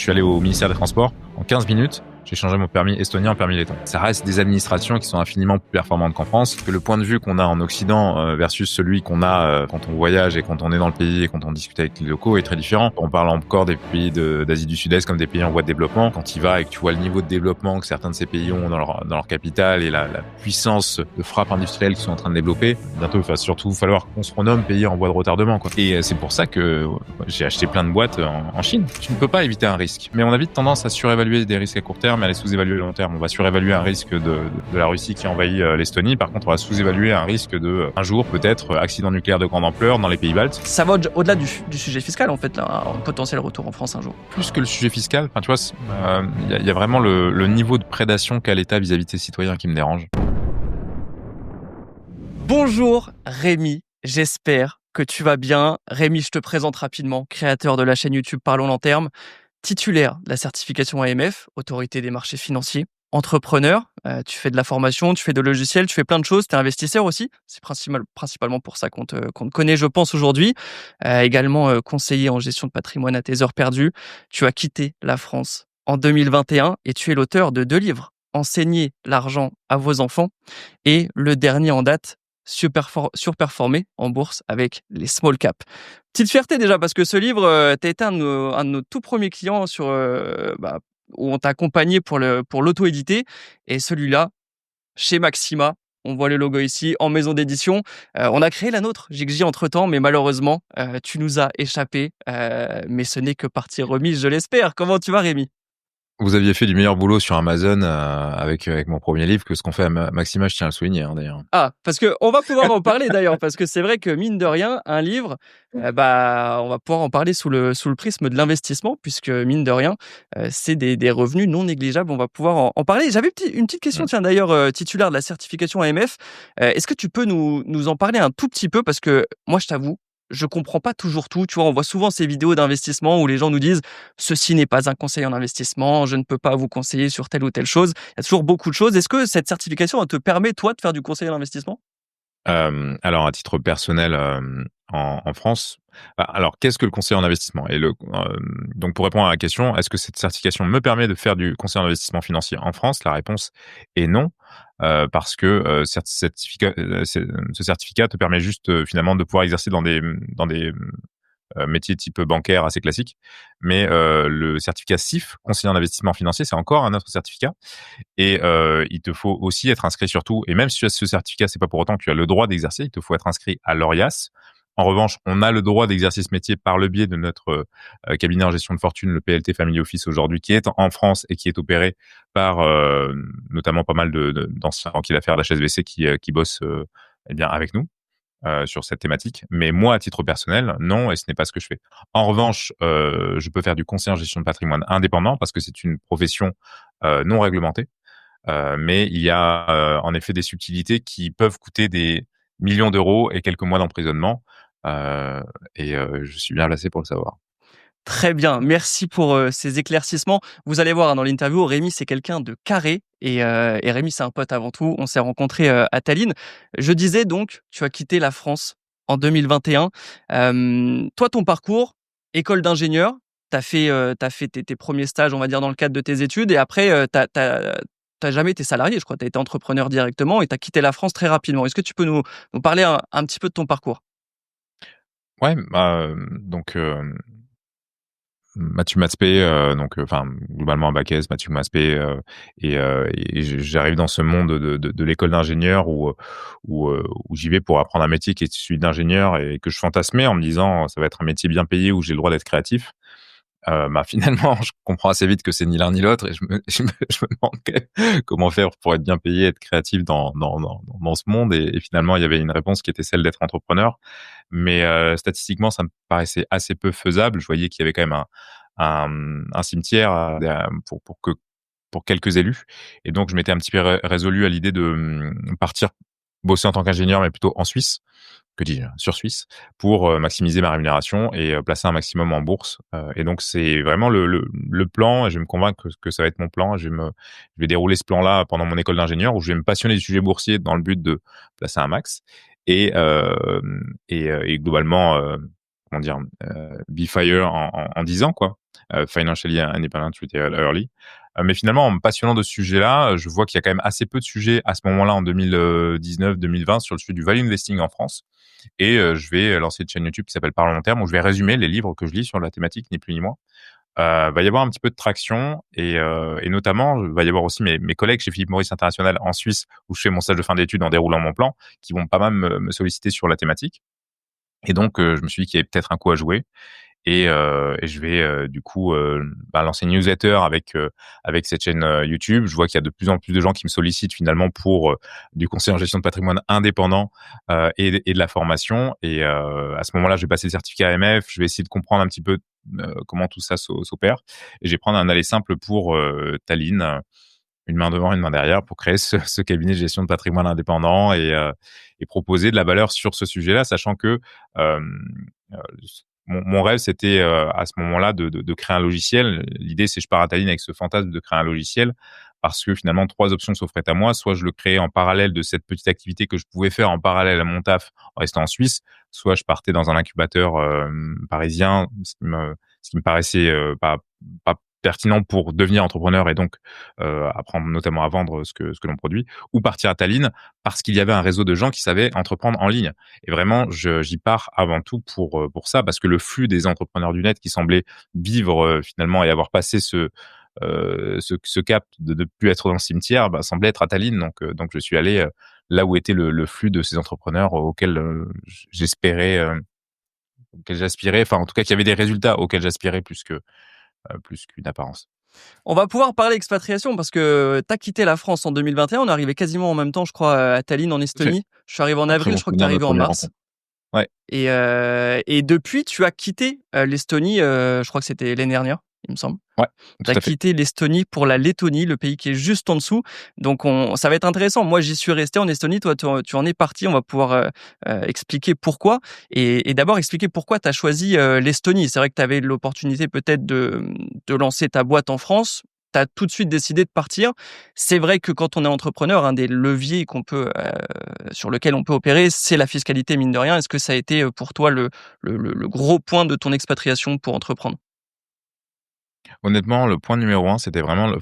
Je suis allé au ministère des Transports, en 15 minutes, j'ai changé mon permis estonien en permis letton. Ça reste des administrations qui sont infiniment plus performantes qu'en France, que le point de vue qu'on a en Occident versus celui qu'on a quand on voyage et quand on est dans le pays et quand on discute avec les locaux est très différent. On parle encore des pays d'Asie du Sud-Est comme des pays en voie de développement. Quand tu y vas et que tu vois le niveau de développement que certains de ces pays ont dans leur capitale et la puissance de frappe industrielle qu'ils sont en train de développer, bientôt il va surtout falloir qu'on se renomme pays en voie de retardement, quoi. Et c'est pour ça que j'ai acheté plein de boîtes en Chine. Tu ne peux pas éviter un risque. Mais on a vite tendance à surévaluer des risques à court terme et à les sous-évaluer à long terme. On va surévaluer un risque de la Russie qui envahit l'Estonie. Par contre, on va sous-évaluer un risque de, un jour, peut-être, accident nucléaire de grande ampleur dans les pays baltes. Ça va au-delà du sujet fiscal, en fait, là, un potentiel retour en France un jour. Plus que le sujet fiscal, tu vois, il y a vraiment le niveau de prédation qu'a l'État vis-à-vis de ses citoyens qui me dérange. Bonjour Rémi, j'espère que tu vas bien. Rémi, je te présente rapidement, créateur de la chaîne YouTube Parlons Long Terme, titulaire de la certification AMF, Autorité des marchés financiers, entrepreneur, tu fais de la formation, tu fais de logiciels, tu fais plein de choses, tu es investisseur aussi, c'est principalement pour ça qu'on te connaît, je pense, aujourd'hui. Également conseiller en gestion de patrimoine à tes heures perdues. Tu as quitté la France en 2021 et tu es l'auteur de 2 livres, Enseigner l'argent à vos enfants et le dernier en date, surperformer en bourse avec les small caps. Petite fierté déjà parce que ce livre, tu as été un de nos tout premiers clients où on t'a accompagné pour l'auto-éditer, et celui-là, chez Maxima, on voit le logo ici, en maison d'édition. On a créé la nôtre, Jigji, entre-temps, mais malheureusement, tu nous as échappé. Mais ce n'est que partie remise, je l'espère. Comment tu vas, Rémi ? Vous aviez fait du meilleur boulot sur Amazon avec mon premier livre que ce qu'on fait à Maxima, je tiens à le souligner, d'ailleurs. Ah, parce qu'on va pouvoir en parler d'ailleurs, parce que c'est vrai que mine de rien, un livre, on va pouvoir en parler sous le prisme de l'investissement, puisque mine de rien, c'est des revenus non négligeables. On va pouvoir en parler. J'avais une petite question, tiens, d'ailleurs, titulaire de la certification AMF. Est-ce que tu peux nous en parler un tout petit peu? Parce que moi, je t'avoue, je comprends pas toujours tout. Tu vois, on voit souvent ces vidéos d'investissement où les gens nous disent ceci n'est pas un conseil en investissement, je ne peux pas vous conseiller sur telle ou telle chose. Il y a toujours beaucoup de choses. Est-ce que cette certification elle te permet, toi, de faire du conseil en investissement? Alors, à titre personnel, en France, alors qu'est-ce que le conseil en investissement? Donc pour répondre à la question, est-ce que cette certification me permet de faire du conseil en investissement financier en France? La réponse est non, parce que ce certificat te permet juste, finalement, de pouvoir exercer dans des métiers type bancaire assez classique. Mais le certificat CIF, conseiller en investissement financier, c'est encore un autre certificat. Et il te faut aussi être inscrit surtout, et même si tu as ce certificat, c'est pas pour autant que tu as le droit d'exercer, il te faut être inscrit à l'ORIAS. En revanche, on a le droit d'exercer ce métier par le biais de notre cabinet en gestion de fortune, le PLT Family Office aujourd'hui, qui est en France et qui est opéré par notamment pas mal d'anciens banquiers d'affaires d'HSBC qui bossent eh bien avec nous sur cette thématique. Mais moi, à titre personnel, non, et ce n'est pas ce que je fais. En revanche, je peux faire du conseil en gestion de patrimoine indépendant parce que c'est une profession non réglementée. Mais il y a en effet des subtilités qui peuvent coûter des millions d'euros et quelques mois d'emprisonnement. Je suis bien placé pour le savoir. Très bien, merci pour ces éclaircissements. Vous allez voir, hein, dans l'interview, Rémi, c'est quelqu'un de carré et Rémi, c'est un pote avant tout. On s'est rencontrés à Tallinn. Je disais donc, tu as quitté la France en 2021. Toi, ton parcours, école d'ingénieur, t'as fait tes premiers stages, on va dire, dans le cadre de tes études, et après, t'as jamais été salarié, je crois. Tu as été entrepreneur directement et tu as quitté la France très rapidement. Est-ce que tu peux nous parler un petit peu de ton parcours? Ouais, donc Mathieu Matzp, globalement un bac S, Mathieu Matzp, j'arrive dans ce monde de l'école d'ingénieur où j'y vais pour apprendre un métier qui est celui d'ingénieur et que je fantasmais en me disant ça va être un métier bien payé où j'ai le droit d'être créatif. Finalement, je comprends assez vite que c'est ni l'un ni l'autre et je me demande comment faire pour être bien payé, être créatif dans ce monde, et finalement il y avait une réponse qui était celle d'être entrepreneur. Mais statistiquement, ça me paraissait assez peu faisable. Je voyais qu'il y avait quand même un cimetière pour quelques élus, et donc je m'étais un petit peu résolu à l'idée de partir bosser en tant qu'ingénieur, mais plutôt en Suisse, que dis-je, sur Suisse, pour maximiser ma rémunération et placer un maximum en bourse. Et donc c'est vraiment le plan, et je vais me convaincre que ça va être mon plan. Je vais dérouler ce plan-là pendant mon école d'ingénieur, où je vais me passionner du sujet boursier dans le but de placer un max et globalement, be fire en 10 ans, quoi. Financially Independent Retail Early. Mais finalement, en me passionnant de ce sujet-là, je vois qu'il y a quand même assez peu de sujets à ce moment-là, en 2019-2020, sur le sujet du value investing en France. Et je vais lancer une chaîne YouTube qui s'appelle Parlons long terme, où je vais résumer les livres que je lis sur la thématique, ni plus ni moins. Va y avoir un petit peu de traction et notamment, va y avoir aussi mes collègues chez Philippe Morris International en Suisse, où je fais mon stage de fin d'études en déroulant mon plan, qui vont pas mal me solliciter sur la thématique. Et donc, je me suis dit qu'il y avait peut-être un coup à jouer. Et je vais du coup lancer une newsletter avec cette chaîne YouTube. Je vois qu'il y a de plus en plus de gens qui me sollicitent finalement pour du conseil en gestion de patrimoine indépendant et de la formation. Et à ce moment-là, je vais passer le certificat AMF. Je vais essayer de comprendre un petit peu comment tout ça s'opère. Et je vais prendre un aller simple pour Tallinn, une main devant, une main derrière, pour créer ce cabinet de gestion de patrimoine indépendant et proposer de la valeur sur ce sujet-là, sachant que euh, mon rêve, c'était à ce moment-là de créer un logiciel. L'idée, c'est je pars à Tallinn avec ce fantasme de créer un logiciel parce que finalement, 3 options s'offraient à moi. Soit je le créais en parallèle de cette petite activité que je pouvais faire en parallèle à mon taf en restant en Suisse, soit je partais dans un incubateur parisien, ce qui me paraissait pas pertinent pour devenir entrepreneur et donc apprendre notamment à vendre ce que l'on produit, ou partir à Tallinn parce qu'il y avait un réseau de gens qui savaient entreprendre en ligne. Et vraiment, j'y pars avant tout pour ça, parce que le flux des entrepreneurs du net qui semblaient vivre finalement et avoir passé ce cap de ne plus être dans le cimetière, semblait être à Tallinn. Donc je suis allé là où était le flux de ces entrepreneurs auxquels j'aspirais, enfin en tout cas qui avaient des résultats auxquels j'aspirais plus qu'une apparence. On va pouvoir parler expatriation parce que tu as quitté la France en 2021. On est arrivé quasiment en même temps, je crois, à Tallinn, en Tout à fait. Estonie. Je suis arrivé en Après, avril, on je se crois que tu es souvient de arrivé notre en première mars. rencontre. Ouais, Et depuis, tu as quitté l'Estonie, je crois que c'était l'année dernière, il me semble. ouais, Tu tout as à fait. quitté l'Estonie pour la Lettonie, le pays qui est juste en dessous. Donc ça va être intéressant. Moi, j'y suis resté en Estonie. Toi, tu en es parti. On va pouvoir expliquer pourquoi. Et d'abord, expliquer pourquoi tu as choisi l'Estonie. C'est vrai que tu avais l'opportunité peut-être de lancer ta boîte en France. Tu as tout de suite décidé de partir. C'est vrai que quand on est entrepreneur, un des leviers sur lequel on peut opérer, c'est la fiscalité, mine de rien. Est-ce que ça a été pour toi le gros point de ton expatriation pour entreprendre? Honnêtement, le point numéro un, c'était vraiment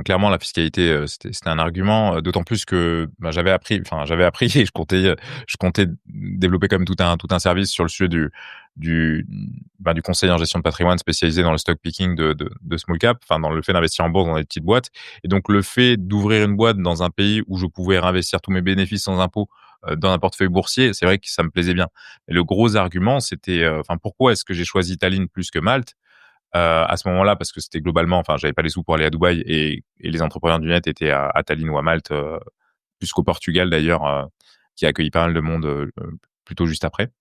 clairement la fiscalité, c'était un argument, d'autant plus que, j'avais appris et je comptais développer quand même tout un service sur le sujet du conseil en gestion de patrimoine spécialisé dans le stock picking de small cap, enfin, dans le fait d'investir en bourse dans des petites boîtes. Et donc le fait d'ouvrir une boîte dans un pays où je pouvais réinvestir tous mes bénéfices sans impôt, dans un portefeuille boursier, c'est vrai que ça me plaisait bien. Et le gros argument, c'était, pourquoi est-ce que j'ai choisi Tallinn plus que Malte? À ce moment-là, parce que c'était globalement, j'avais pas les sous pour aller à Dubaï et les entrepreneurs du net étaient à Tallinn ou à Malte, plus qu'au Portugal d'ailleurs, qui a accueilli pas mal de monde plutôt juste après.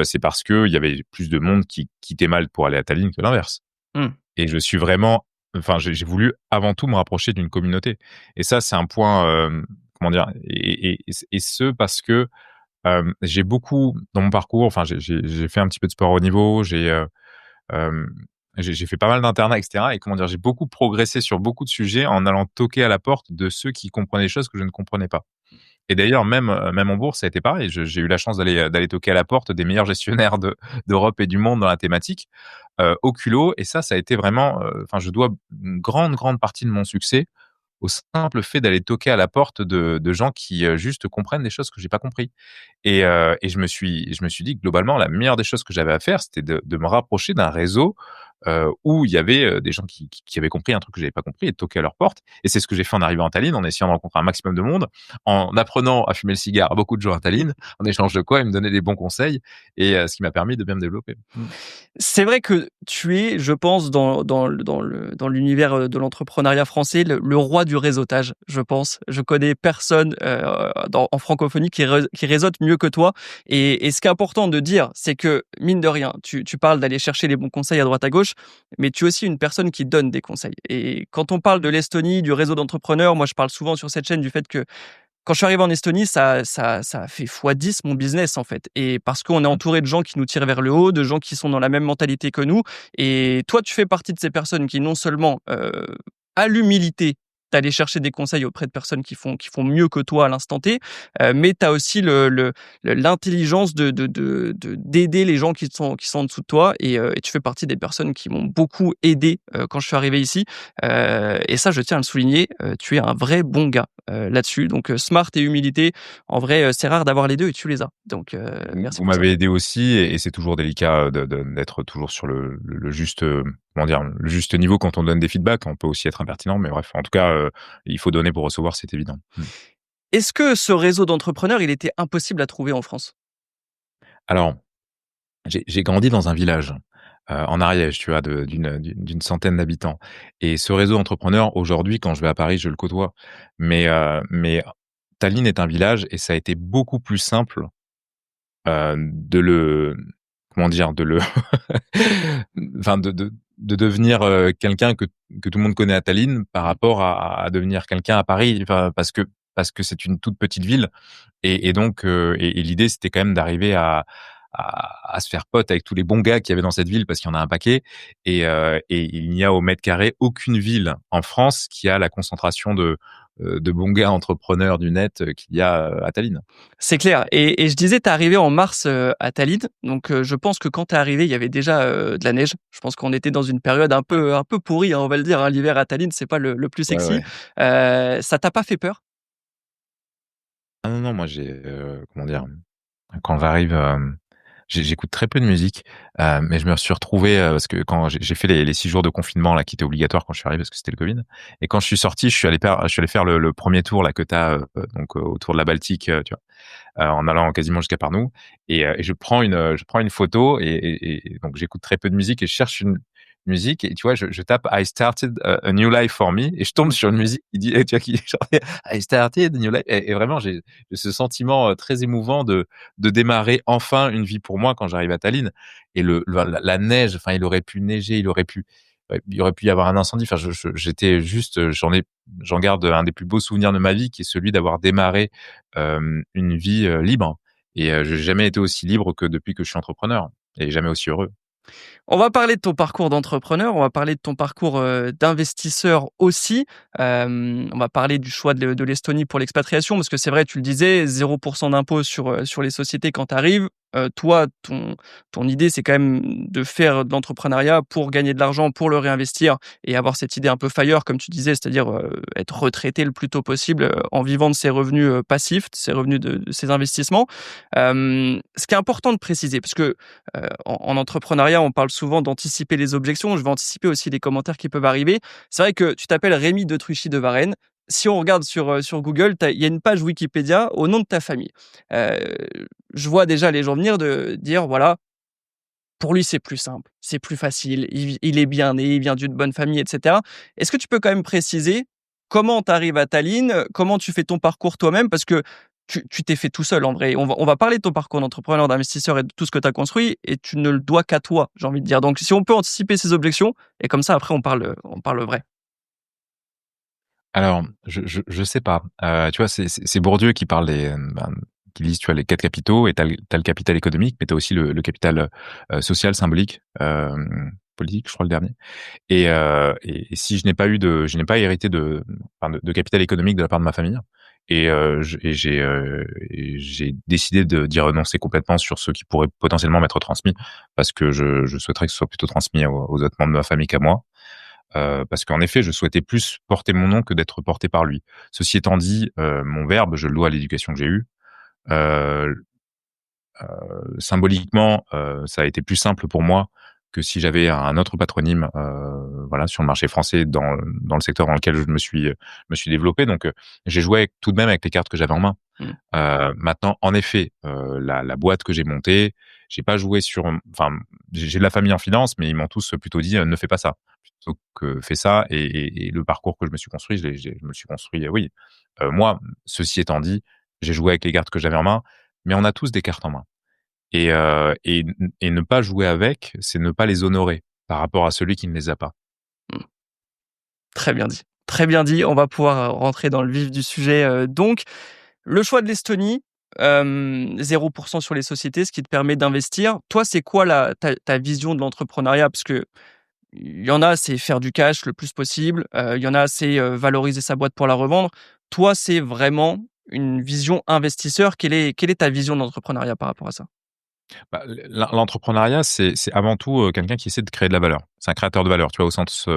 C'est parce que il y avait plus de monde qui quittait Malte pour aller à Tallinn que l'inverse. Mmh. Et je suis vraiment, j'ai voulu avant tout me rapprocher d'une communauté. Et ça, c'est un point, comment dire, et ce parce que j'ai beaucoup dans mon parcours, j'ai fait un petit peu de sport au haut niveau, euh, j'ai fait pas mal d'internats, etc. Et comment dire, j'ai beaucoup progressé sur beaucoup de sujets en allant toquer à la porte de ceux qui comprenaient des choses que je ne comprenais pas. Et d'ailleurs, même en bourse, ça a été pareil. J'ai eu la chance d'aller toquer à la porte des meilleurs gestionnaires d'Europe et du monde dans la thématique, au culot. Et ça a été vraiment, je dois une grande partie de mon succès au simple fait d'aller toquer à la porte de gens qui juste comprennent des choses que j'ai pas compris. Et je me suis dit que globalement, la meilleure des choses que j'avais à faire, c'était de me rapprocher d'un réseau où il y avait des gens qui avaient compris un truc que j'avais pas compris et de toquer à leur porte. Et c'est ce que j'ai fait en arrivant en Tallinn, en essayant de rencontrer un maximum de monde, en apprenant à fumer le cigare à beaucoup de gens à Tallinn, en échange de quoi ils me donnaient des bons conseils et ce qui m'a permis de bien me développer. C'est vrai que tu es, je pense, dans l'univers de l'entrepreneuriat français, le roi du réseautage, je pense. Je connais personne en francophonie qui réseaute mieux que toi. Et ce qui est important de dire, c'est que, mine de rien, tu parles d'aller chercher les bons conseils à droite à gauche, mais tu es aussi une personne qui donne des conseils. Et quand on parle de l'Estonie, du réseau d'entrepreneurs, moi je parle souvent sur cette chaîne du fait que quand je suis arrivé en Estonie, ça a fait x10 mon business, en fait. Et parce qu'on est entouré de gens qui nous tirent vers le haut, de gens qui sont dans la même mentalité que nous. Et toi, tu fais partie de ces personnes qui non seulement, a l'humilité d'aller chercher des conseils auprès de personnes qui font mieux que toi à l'instant T, mais tu as aussi l'intelligence d'aider les gens qui sont en dessous de toi et tu fais partie des personnes qui m'ont beaucoup aidé, quand je suis arrivé ici, et ça, je tiens à le souligner, tu es un vrai bon gars, là-dessus donc smart et humilité, en vrai, c'est rare d'avoir les 2 et tu les as donc merci Vous pour ça. m'avez aidé aussi et c'est toujours délicat d'être toujours sur le juste, comment dire? Le juste niveau quand on donne des feedbacks. On peut aussi être impertinent, mais bref, en tout cas, il faut donner pour recevoir, c'est évident. Est-ce que ce réseau d'entrepreneurs, il était impossible à trouver en France? Alors, j'ai grandi dans un village, en Ariège, tu vois, d'une centaine d'habitants et ce réseau entrepreneur, aujourd'hui, quand je vais à Paris, je le côtoie. Mais Tallinn est un village et ça a été beaucoup plus simple, de le comment dire? De le enfin de devenir, quelqu'un que tout le monde connaît à Tallinn par rapport à devenir quelqu'un à Paris. Enfin, parce que c'est une toute petite ville et donc et l'idée, c'était quand même d'arriver à se faire pote avec tous les bons gars qu'il y avait dans cette ville, parce qu'il y en a un paquet et il n'y a au mètre carré aucune ville en France qui a la concentration de bons gars entrepreneurs du net, qu'il y a, à Tallinn. C'est clair et je disais, tu es arrivé en mars, à Tallinn, donc je pense que quand tu es arrivé, il y avait déjà, de la neige. Je pense qu'on était dans une période un peu pourrie, hein, on va le dire, hein. L'hiver à Tallinn, c'est pas le plus Ouais, sexy. ouais. Ça t'a pas fait peur? Ah non, non, moi j'ai, comment dire? Quand j'arrive, j'écoute très peu de musique, mais je me suis retrouvé, parce que quand j'ai fait les 6 jours de confinement là qui étaient obligatoires quand je suis arrivé parce que c'était le Covid et quand je suis sorti, je suis allé faire le 1er tour là que tu as, donc autour de la Baltique, tu vois? En allant quasiment jusqu'à Parnou et je prends une photo et donc j'écoute très peu de musique et je cherche une musique et tu vois, je tape «I started a new life for me» et je tombe sur une musique qui dit et tu vois, qui genre «I started a new life» et vraiment j'ai ce sentiment, très émouvant de démarrer enfin une vie pour moi quand j'arrive à Tallinn et la neige, enfin, il aurait pu neiger, il aurait pu y avoir un incendie. Enfin, j'étais juste, j'en garde un des plus beaux souvenirs de ma vie qui est celui d'avoir démarré, une vie, libre et j'ai jamais été aussi libre que depuis que je suis entrepreneur et jamais aussi heureux. On va parler de ton parcours d'entrepreneur, on va parler de ton parcours, d'investisseur aussi. On va parler du choix de l'Estonie pour l'expatriation parce que c'est vrai, tu le disais, 0 d'impôt sur les sociétés quand tu arrives. Toi, ton idée, c'est quand même de faire de l'entrepreneuriat pour gagner de l'argent, pour le réinvestir et avoir cette idée un peu FIRE comme tu disais, c'est-à-dire, être retraité le plus tôt possible, en vivant de ses revenus, passifs, de ses revenus de ses investissements. Ce qui est important de préciser parce que en entrepreneuriat, on parle souvent d'anticiper les objections. Je vais anticiper aussi les commentaires qui peuvent arriver. C'est vrai que tu t'appelles Rémi de Truchy de Varennes. Si on regarde sur Google, il y a une page Wikipédia au nom de ta famille. Heu, je vois déjà les gens venir de dire, voilà, pour lui, c'est plus simple, c'est plus facile, il est bien né, il vient d'une bonne famille et cetera. Est-ce que tu peux quand même préciser comment tu arrives à Tallinn? Comment tu fais ton parcours toi-même? Parce que tu t'es fait tout seul en vrai. On va parler de ton parcours d'entrepreneur, d'investisseur et de tout ce que tu as construit et tu ne le dois qu'à toi, j'ai envie de dire. Donc si on peut anticiper ces objections et comme ça après on parle vrai. Alors, je sais pas, tu vois, c'est Bourdieu qui parle qui lise, tu vois, les 4 capitaux et tu as le capital économique, mais tu as aussi le capital, social, symbolique, politique, je crois le dernier et si je n'ai pas hérité de capital économique de la part de ma famille et j'ai décidé d'y renoncer complètement sur ce qui pourrait potentiellement m'être transmis parce que je souhaiterais que ce soit plutôt transmis aux autres membres de ma famille qu'à moi. Parce qu'en effet, je souhaitais plus porter mon nom que d'être porté par lui. Ceci étant dit, mon verbe, je le dois à l'éducation que j'ai eue. Heu Symboliquement, ça a été plus simple pour moi que si j'avais un autre patronyme, voilà, sur le marché français dans le secteur dans lequel je me suis développé donc j'ai joué tout de même avec les cartes que j'avais en main. Mmh. Maintenant, en effet, la boîte que j'ai montée, j'ai pas joué sur, enfin, j'ai de la famille en finance, mais ils m'ont tous plutôt dit: «Ne fais pas ça», plutôt que «Fais ça» et le parcours que je me suis construit, je me le suis construit, oui. Moi, ceci étant dit, j'ai joué avec les cartes que j'avais en main, mais on a tous des cartes en main et ne pas jouer avec, c'est ne pas les honorer par rapport à celui qui ne les a pas. Mmh. Très bien dit. Très bien dit. On va pouvoir, rentrer dans le vif du sujet, donc. Le choix de l'Estonie, 0 sur les sociétés, ce qui te permet d'investir. Toi, c'est quoi ta vision de l'entrepreneuriat? Parce que il y en a, c'est faire du cash le plus possible. Il y en a, c'est valoriser sa boîte pour la revendre. Toi, c'est vraiment une vision investisseur. Quelle est ta vision d'entrepreneuriat par rapport à ça? Bah, l'entrepreneuriat, c'est avant tout quelqu'un qui essaie de créer de la valeur. C'est un créateur de valeur, tu vois, au sens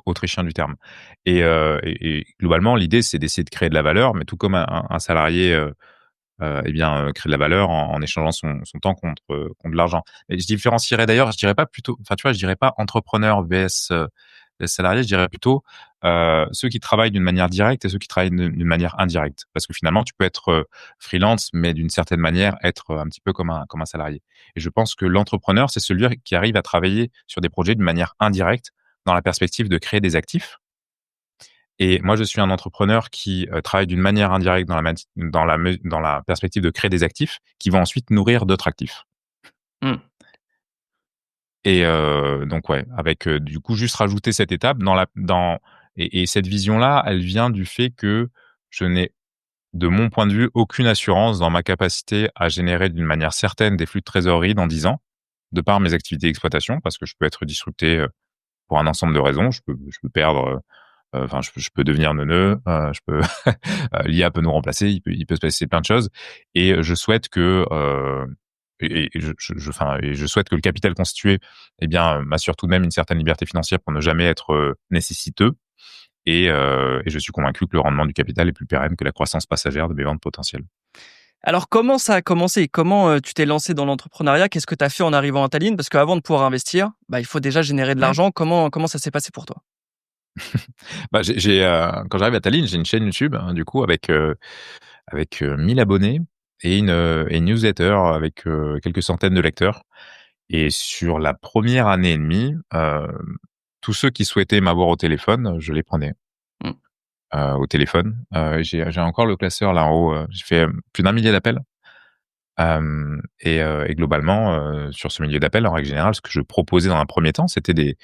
autrichien du terme. Et globalement, l'idée, c'est d'essayer de créer de la valeur, mais tout comme un salarié eh bien, créer de la valeur en échangeant son temps contre de l'argent. Et je différencierais d'ailleurs, je dirais pas plutôt, enfin, tu vois, je dirais pas entrepreneur vs salarié, je dirais plutôt ceux qui travaillent d'une manière directe et ceux qui travaillent d'une manière indirecte. Parce que finalement, tu peux être freelance, mais d'une certaine manière être un petit peu comme un salarié. Et je pense que l'entrepreneur, c'est celui qui arrive à travailler sur des projets d'une manière indirecte dans la perspective de créer des actifs. Et moi, je suis un entrepreneur qui travaille d'une manière indirecte dans la perspective de créer des actifs qui vont ensuite nourrir d'autres actifs. Mmh. Et donc ouais, avec du coup juste rajouter cette étape et cette vision-là, elle vient du fait que je n'ai, de mon point de vue, aucune assurance dans ma capacité à générer d'une manière certaine des flux de trésorerie dans 10 ans, de par mes activités d'exploitation, parce que je peux être disrupté pour un ensemble de raisons. Je peux perdre. Enfin, je peux devenir neuneux, je peux l'IA peut nous remplacer, il peut se passer plein de choses et je souhaite que je souhaite que le capital constitué, eh bien, m'assure tout de même une certaine liberté financière pour ne jamais être nécessiteux et je suis convaincu que le rendement du capital est plus pérenne que la croissance passagère de mes ventes potentielles. Alors comment ça a commencé? Comment, tu t'es lancé dans l'entrepreneuriat? Qu'est-ce que tu as fait en arrivant à Tallinn? Parce qu'avant de pouvoir investir, bah, il faut déjà générer de Mmh. l'argent. Comment ça s'est passé pour toi? Bah, quand j'arrive à Tallinn, j'ai une chaîne YouTube, hein, du coup, avec 1 000 abonnés et une newsletter avec quelques centaines de lecteurs. Et sur la première année et demie, tous ceux qui souhaitaient m'avoir au téléphone, je les prenais, Mmh. au téléphone. J'ai encore le classeur là en haut, j'ai fait, plus d'1 millier d'appels. Et globalement, sur ce milieu d'appels, en règle générale, ce que je proposais dans un premier temps, c'était de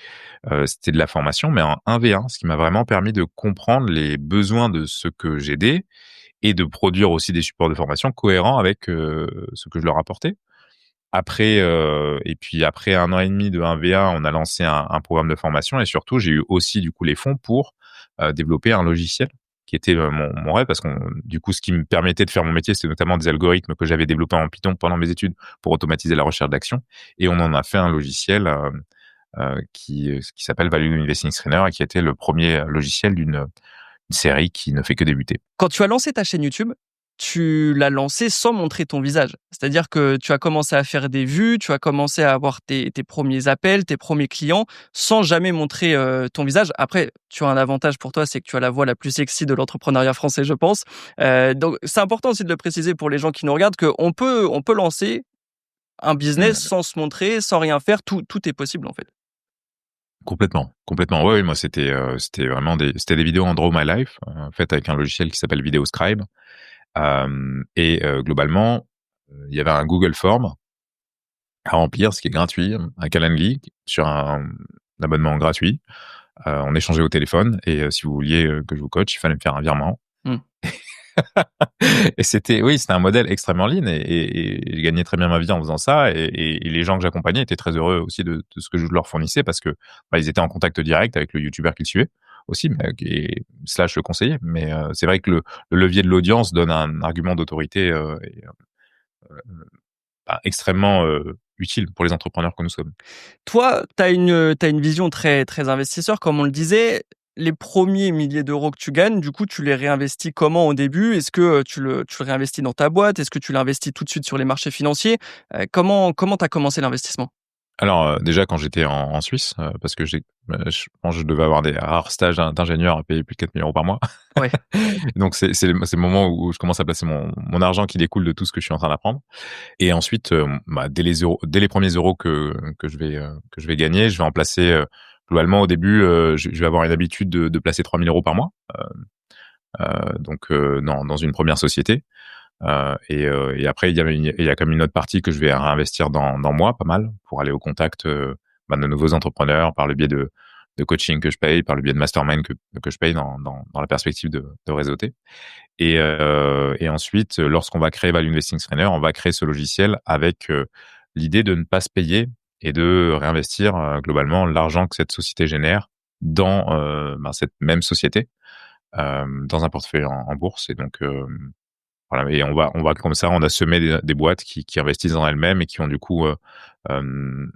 la formation, mais en 1v1, ce qui m'a vraiment permis de comprendre les besoins de ceux que j'aidais et de produire aussi des supports de formation cohérents avec, ce que je leur apportais. Après 1 an et demi de 1v1, on a lancé un programme de formation et surtout, j'ai eu aussi du coup les fonds pour développer un logiciel qui était mon rêve parce qu'on du coup, ce qui me permettait de faire mon métier, c'était notamment des algorithmes que j'avais développés en Python pendant mes études pour automatiser la recherche d'actions et on en a fait un logiciel qui s'appelle Value Investing Trainer et qui a été le premier logiciel d'une série qui ne fait que débuter. Quand tu as lancé ta chaîne YouTube, tu l'as lancée sans montrer ton visage. C'est-à-dire que tu as commencé à faire des vues, tu as commencé à avoir tes premiers appels, tes premiers clients, sans jamais montrer ton visage. Après, tu as un avantage pour toi, c'est que tu as la voix la plus sexy de l'entrepreneuriat français, je pense. Donc, c'est important aussi de le préciser pour les gens qui nous regardent qu'on peut lancer un business Mmh. sans se montrer, sans rien faire. Tout est possible, en fait. Complètement, complètement. Ouais, ouais, moi c'était vraiment c'était des vidéos en Draw My Life, faites avec un logiciel qui s'appelle VideoScribe. Globalement, il y avait un Google Form à remplir, ce qui est gratuit, un Calendly sur un abonnement gratuit. On échangeait au téléphone et si vous vouliez, que je vous coach, il fallait me faire un virement. Mmh. Et c'était un modèle extrêmement lean et je gagnais très bien ma vie en faisant ça et les gens que j'accompagnais étaient très heureux aussi de ce que je leur fournissais parce que, bah, ils étaient en contact direct avec le youtubeur qu'ils suivaient aussi, mais et slash le conseiller. Mais c'est vrai que le levier de l'audience donne un argument d'autorité, bah, extrêmement, utile pour les entrepreneurs que nous sommes. Toi, tu as une vision très, très investisseur, comme on le disait. Les premiers milliers d'euros que tu gagnes, du coup, tu les réinvestis comment au début? Est-ce que, tu le réinvestis dans ta boîte? Est-ce que tu l'investis tout de suite sur les marchés financiers? Comment tu as commencé l'investissement? Alors, déjà quand j'étais en Suisse, parce que je pense que je devais avoir des rares stages d'ingénieur à payer plus de 4 000 € par mois. Ouais. Donc c'est le moment où je commence à placer mon argent qui découle de tout ce que je suis en train d'apprendre et ensuite, bah, dès les premiers euros que je vais gagner, je vais en placer, globalement au début, je vais avoir une habitude de placer 3 000 € par mois, donc dans une première société. Et après, il y a comme une autre partie que je vais réinvestir dans moi, pas mal, pour aller au contact bah, de nouveaux entrepreneurs par le biais de coaching que je paye, par le biais de mastermind que je paye dans la perspective de réseauter. Et ensuite, lorsqu'on va créer Value Investing Trainer, on va créer ce logiciel avec l'idée de ne pas se payer et de réinvestir globalement l'argent que cette société génère dans cette même société, dans un portefeuille en bourse. Et donc voilà, et on va comme ça, on a semé des boîtes qui investissent dans elles-mêmes et qui ont du coup un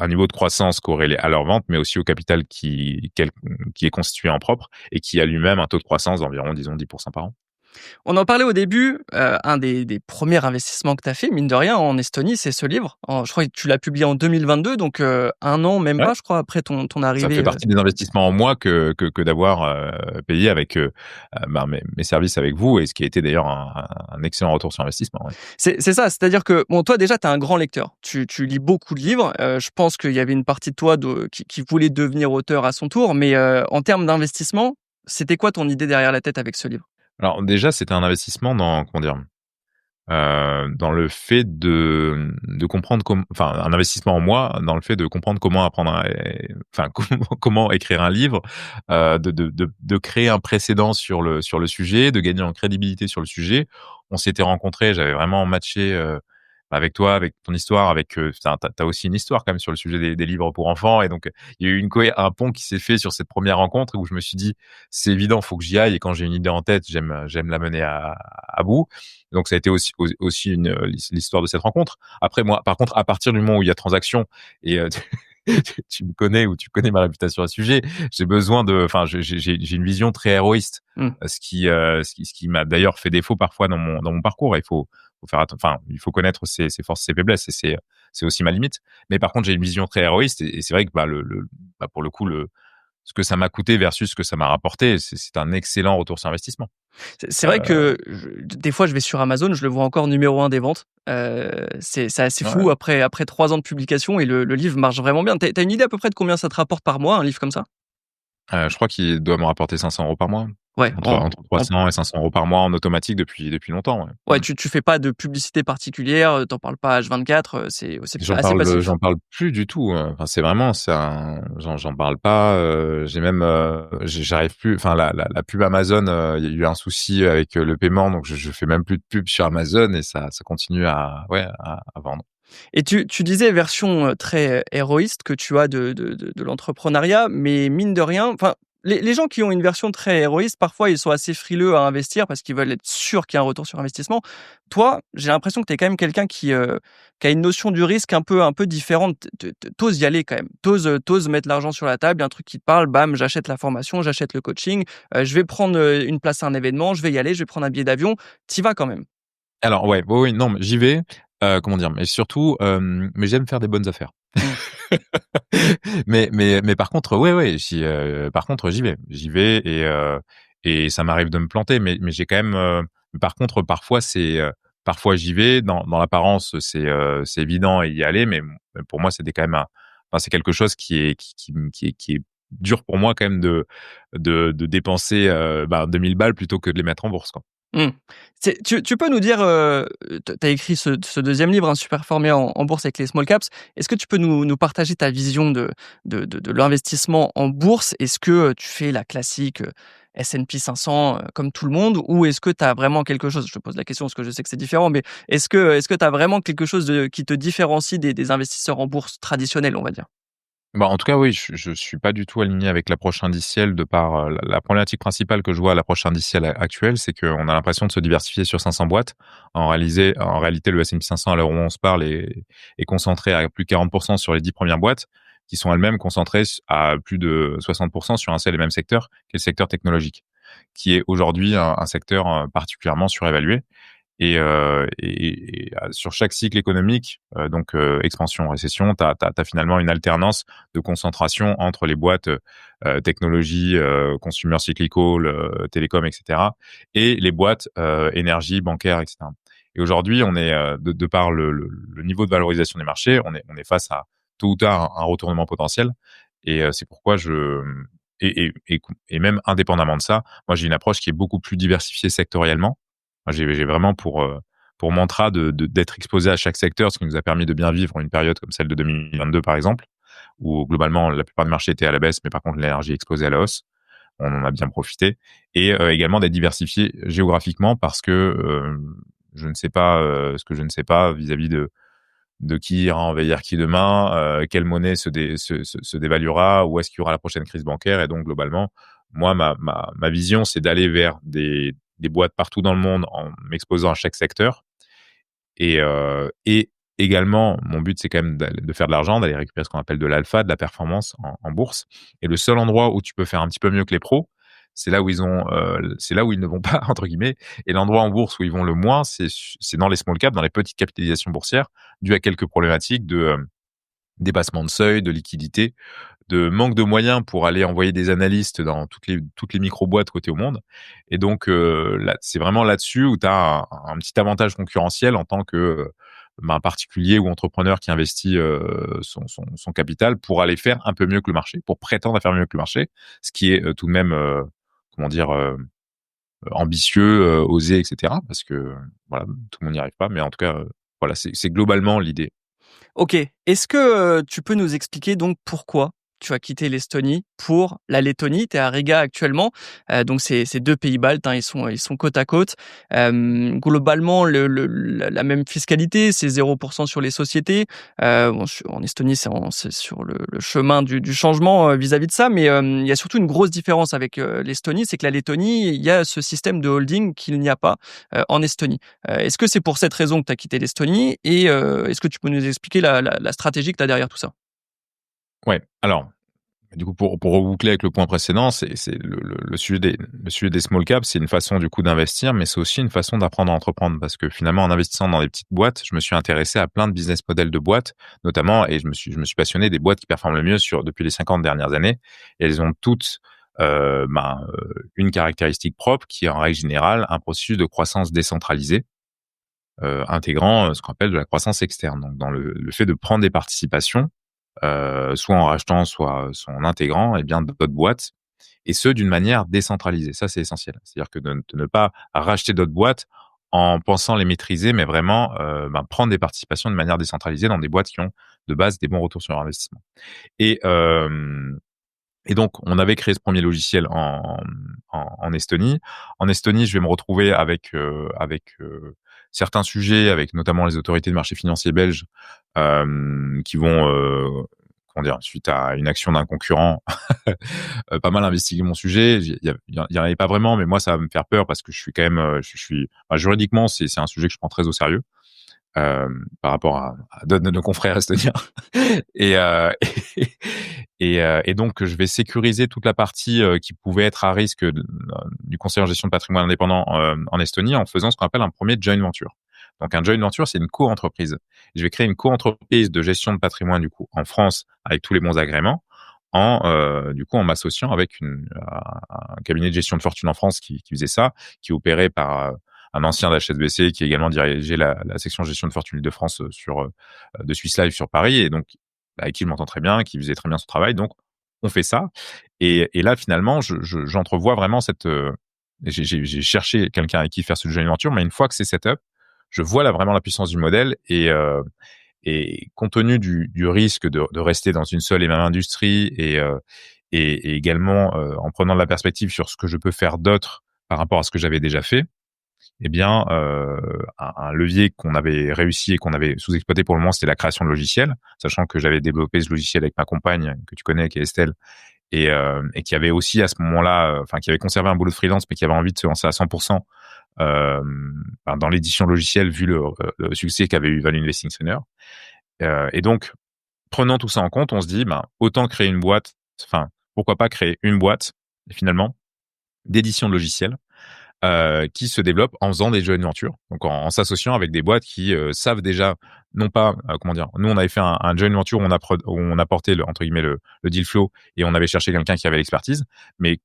niveau de croissance corrélé à leur vente, mais aussi au capital qui est constitué en propre et qui a lui-même un taux de croissance d'environ, disons, 10% par an. On en parlait au début, un des premiers investissements que tu as fait, mine de rien, en Estonie, c'est ce livre. Je crois que tu l'as publié en 2022, donc 1 an, même Ouais. pas, je crois, après ton Ça fait arrivée. partie des investissements en moi que d'avoir payé avec mes services avec vous, et ce qui a été d'ailleurs un excellent retour sur investissement. Ouais. C'est ça, c'est-à-dire que, bon, toi, déjà, tu es un grand lecteur. Tu lis beaucoup de livres. Je pense qu'il y avait une partie de toi qui voulait devenir auteur à son tour, mais en termes d'investissement, c'était quoi ton idée derrière la tête avec ce livre? Alors déjà, c'était un investissement dans, comment dire, dans le fait de comprendre enfin, un investissement en moi, dans le fait de comprendre comment apprendre enfin, comment écrire un livre, de créer un précédent sur le sujet, de gagner en crédibilité sur le sujet. On s'était rencontrés, j'avais vraiment matché avec toi, avec ton histoire, avec t'as aussi une histoire quand même sur le sujet des livres pour enfants, et donc il y a eu un pont qui s'est fait sur cette première rencontre où je me suis dit c'est évident, faut que j'y aille, et quand j'ai une idée en tête, j'aime la mener à bout. Donc ça a été aussi l'histoire de cette rencontre. Après moi, par contre, à partir du moment où il y a transaction, et tu me connais, ou tu connais ma réputation à ce sujet, j'ai besoin enfin j'ai une vision très héroïste, Mmh. ce qui m'a d'ailleurs fait défaut parfois dans mon parcours. Il faut faire enfin il faut connaître ses forces, ses faiblesses, et c'est aussi ma limite. Mais par contre, j'ai une vision très héroïste, et c'est vrai que pour le coup, ce que ça m'a coûté versus ce que ça m'a rapporté, c'est un excellent retour sur investissement. C'est vrai que des fois, je vais sur Amazon, je le vois encore numéro 1 des ventes. C'est assez fou Ouais. après 3 ans de publication, et le livre marche vraiment bien. Tu as une idée à peu près de combien ça te rapporte par mois, un livre comme ça? Je crois qu'il doit me rapporter 500 € par mois. Ouais, Entre en 300 et 500 € par mois en automatique depuis longtemps, ouais. ouais, tu fais pas de publicité particulière, tu parles pas H24, c'est assez J'en passif. parle plus du tout, enfin, c'est vraiment, j'en parle pas, j'ai même, j'arrive plus, enfin, la pub Amazon, il y a eu un souci avec le paiement, donc je fais même plus de pub sur Amazon, et ça continue à vendre. Et tu disais version, très héroïste que tu as de l'entrepreneuriat, mais mine de rien, enfin, les gens qui ont une version très héroïste, parfois, ils sont assez frileux à investir parce qu'ils veulent être sûrs qu'il y a un retour sur investissement. Toi, j'ai l'impression que tu es quand même quelqu'un qui a une notion du risque un peu différente. Tu y aller quand même. Tu mettre l'argent sur la table, il y a un truc qui te parle, bam, j'achète la formation, j'achète le coaching, je vais prendre, une place à un événement, je vais y aller, je vais prendre un billet d'avion. Tu vas quand même. Alors ouais, oui, oui, non, mais j'y vais, comment dire? Mais surtout, mais j'aime faire des bonnes affaires. Mmh. Mais par contre, ouais, ouais, par contre, j'y vais, et ça m'arrive de me planter, mais j'ai quand même, par contre, parfois j'y vais dans l'apparence, c'est évident, et y aller, mais pour moi, c'était quand même enfin, c'est quelque chose qui est dur pour moi quand même de dépenser 2 000 balles plutôt que de les mettre en bourse, quoi. Mmh. Tu peux nous dire, tu as écrit ce 2e livre, hein, Super formé en bourse avec les small caps. Est-ce que tu peux nous partager ta vision de l'investissement en bourse? Est-ce que, tu fais la classique, S&P 500, comme tout le monde? Ou est-ce que tu as vraiment quelque chose, je te pose la question parce que je sais que c'est différent, mais est-ce que tu as vraiment quelque chose qui te différencie des investisseurs en bourse traditionnels, on va dire? Bah, en tout cas, oui, je suis pas du tout aligné avec l'approche indicielle, de par, la problématique principale que je vois à l'approche indicielle actuelle, c'est qu'on a l'impression de se diversifier sur 500 boîtes. En réalité, le S&P 500, à l'heure où on se parle, est concentré à plus de 40% sur les 10 premières boîtes, qui sont elles-mêmes concentrées à plus de 60% sur un seul et même secteur, qui est le secteur technologique, qui est aujourd'hui un secteur, particulièrement surévalué. Sur chaque cycle économique, donc expansion, récession, tu as finalement une alternance de concentration entre les boîtes technologie, consumer cyclical, télécom, etc., et les boîtes énergie, bancaire, etc. Et aujourd'hui, on est, de par le niveau de valorisation des marchés, on est face à tôt ou tard un retournement potentiel. Et c'est pourquoi et même indépendamment de ça, moi j'ai une approche qui est beaucoup plus diversifiée sectoriellement. Moi, j'ai vraiment pour mantra d'être exposé à chaque secteur, ce qui nous a permis de bien vivre une période comme celle de 2022, par exemple, où globalement la plupart des marchés étaient à la baisse, mais par contre l'énergie est exposée à la hausse. On en a bien profité. Et également d'être diversifié géographiquement, parce que je ne sais pas ce que je ne sais pas vis-à-vis de qui ira envahir qui demain, quelle monnaie se dévaluera, où est-ce qu'il y aura la prochaine crise bancaire. Et donc globalement, moi, ma vision, c'est d'aller vers des boîtes partout dans le monde en m'exposant à chaque secteur. Et également, mon but, c'est quand même de faire de l'argent, d'aller récupérer ce qu'on appelle de l'alpha, de la performance en bourse. Et le seul endroit où tu peux faire un petit peu mieux que les pros, c'est là où ils ne vont pas, entre guillemets. Et l'endroit en bourse où ils vont le moins, c'est dans les small caps, dans les petites capitalisations boursières, dû à quelques problématiques de dépassement de seuil, de liquidité, de manque de moyens pour aller envoyer des analystes dans toutes les micro-boîtes cotées au monde. Et donc, là, c'est vraiment là-dessus où tu as un petit avantage concurrentiel en tant que particulier ou entrepreneur qui investit son capital pour aller faire un peu mieux que le marché, pour prétendre à faire mieux que le marché, ce qui est tout de même, comment dire, ambitieux, osé, etc. Parce que voilà, tout le monde n'y arrive pas. Mais en tout cas, voilà, c'est globalement l'idée. OK. Est-ce que, tu peux nous expliquer donc pourquoi tu as quitté l'Estonie pour la Lettonie? Tu es à Riga actuellement, donc c'est 2 pays baltes, hein, ils sont côte à côte. Globalement, la même fiscalité, c'est 0 sur les sociétés. Bon, en Estonie, c'est sur le chemin du changement, vis-à-vis de ça, mais il y a surtout une grosse différence avec, l'Estonie, c'est que la Lettonie, il y a ce système de holding qu'il n'y a pas, en Estonie. Est-ce que c'est pour cette raison que tu as quitté l'Estonie et est-ce que tu peux nous expliquer la stratégie que tu as derrière tout ça? Ouais, alors, du coup, pour reboucler avec le point précédent, c'est le sujet des small caps, c'est une façon du coup d'investir, mais c'est aussi une façon d'apprendre à entreprendre parce que finalement, en investissant dans des petites boîtes, je me suis intéressé à plein de business models de boîtes, notamment, et je me suis passionné des boîtes qui performent le mieux depuis les 50 dernières années. Et elles ont toutes une caractéristique propre qui est en règle générale un processus de croissance décentralisé, intégrant ce qu'on appelle de la croissance externe. Donc, dans le fait de prendre des participations soit en rachetant, soit en intégrant d'autres boîtes, et ce d'une manière décentralisée. Ça, c'est essentiel. C'est-à-dire que de ne pas racheter d'autres boîtes en pensant les maîtriser, mais vraiment prendre des participations de manière décentralisée dans des boîtes qui ont de base des bons retours sur investissement. Et et donc, on avait créé ce premier logiciel en Estonie. En Estonie, je vais me retrouver avec certains sujets, avec notamment les autorités de marché financier belges, qui vont, comment dire, suite à une action d'un concurrent, pas mal investiguer mon sujet. Il y en avait pas vraiment, mais moi, ça va me faire peur parce que je suis quand même, juridiquement, c'est un sujet que je prends très au sérieux par rapport à d'autres de nos confrères estoniens. Et, et donc, je vais sécuriser toute la partie qui pouvait être à risque du conseil en gestion de patrimoine indépendant en Estonie en faisant ce qu'on appelle un premier joint venture. Donc, un joint venture, c'est une co-entreprise. Je vais créer une co-entreprise de gestion de patrimoine, du coup, en France, avec tous les bons agréments, en m'associant avec un cabinet de gestion de fortune en France qui faisait ça, qui opérait par un ancien d'HSBC qui a également dirigé la section gestion de fortune de France de Swiss Life sur Paris, et donc avec qui je m'entends très bien, qui faisait très bien son travail. Donc, on fait ça. Et là, finalement, j'entrevois vraiment j'ai cherché quelqu'un avec qui faire ce joint venture, mais une fois que c'est set up, je vois là vraiment la puissance du modèle et compte tenu du risque de rester dans une seule et même industrie et également en prenant de la perspective sur ce que je peux faire d'autre par rapport à ce que j'avais déjà fait, un levier qu'on avait réussi et qu'on avait sous-exploité pour le moment, c'était la création de logiciels, sachant que j'avais développé ce logiciel avec ma compagne que tu connais, qui est Estelle, et qui avait aussi à ce moment-là, qui avait conservé un boulot de freelance, mais qui avait envie de se lancer à 100% dans l'édition logicielle, vu le succès qu'avait eu Value Investing Senior. Et donc, prenant tout ça en compte, on se dit, autant créer une boîte, pourquoi pas créer une boîte, finalement, d'édition de logiciels, qui se développe en faisant des joint ventures, donc en s'associant avec des boîtes qui savent déjà, non pas, comment dire, nous on avait fait un joint venture où on apportait entre guillemets le deal flow et on avait cherché quelqu'un qui avait l'expertise, mais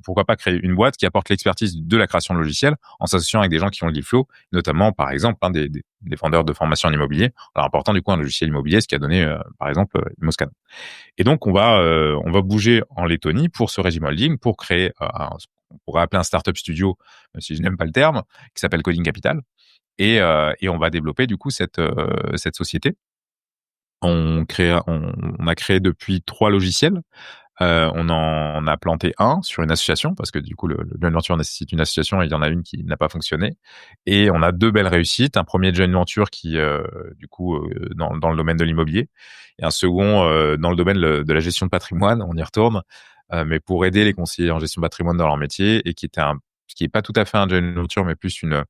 pourquoi pas créer une boîte qui apporte l'expertise de la création de logiciels en s'associant avec des gens qui ont le deal flow, notamment par exemple des vendeurs de formation en immobilier, alors important du coup un logiciel immobilier, ce qui a donné par exemple Moscano. Et donc on va bouger en Lettonie pour ce régime holding, pour créer on pourrait appeler un startup studio, même si je n'aime pas le terme, qui s'appelle Coding Capital. Et on va développer du coup cette société. On a créé depuis 3 logiciels. On a planté un sur une association parce que du coup, le joint venture nécessite une association et il y en a une qui n'a pas fonctionné. Et on a 2 belles réussites. Un premier joint venture qui, du coup, dans le domaine de l'immobilier et un second dans le domaine de la gestion de patrimoine. On y retourne, mais pour aider les conseillers en gestion de patrimoine dans leur métier et qui est pas tout à fait un joint venture, mais plus une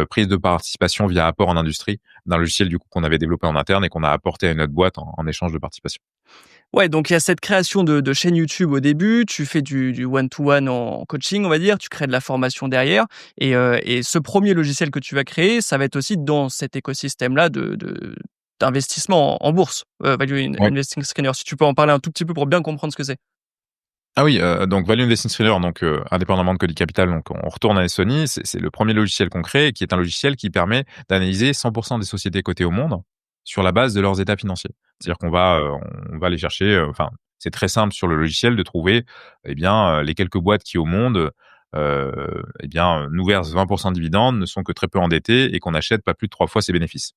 prise de participation via apport en industrie d'un logiciel du coup qu'on avait développé en interne et qu'on a apporté à une autre boîte en échange de participation. Ouais, donc il y a cette création de chaîne YouTube au début, tu fais du one-to-one en coaching, on va dire, tu crées de la formation derrière et ce premier logiciel que tu vas créer, ça va être aussi dans cet écosystème-là d'investissement en bourse, Ouais. Investing Screener. Si tu peux en parler un tout petit peu pour bien comprendre ce que c'est? Ah oui, donc Value Investing Screener, donc indépendamment de Cody Capital, donc on retourne à Sony, c'est le premier logiciel qu'on crée, qui est un logiciel qui permet d'analyser 100% des sociétés cotées au monde sur la base de leurs états financiers. C'est-à-dire on va aller chercher, enfin, c'est très simple sur le logiciel de trouver, eh bien, les quelques boîtes qui au monde, eh bien, nous versent 20% de dividendes, ne sont que très peu endettées et qu'on achète pas plus de 3 fois ses bénéfices.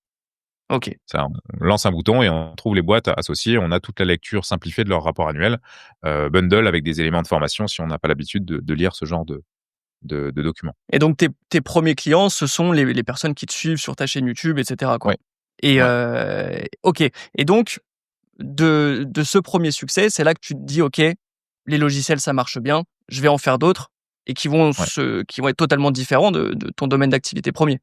OK. Ça, on lance un bouton et on trouve les boîtes associées. On a toute la lecture simplifiée de leur rapport annuel, bundle avec des éléments de formation si on n'a pas l'habitude de lire ce genre de documents. Et donc tes 1ers clients, ce sont les personnes qui te suivent sur ta chaîne YouTube et cetera, quoi? Ouais, Et ouais, OK, et donc de ce premier succès, c'est là que tu te dis: «OK, les logiciels, ça marche bien, je vais en faire d'autres» et ouais, qui vont être totalement différents de ton domaine d'activité premier.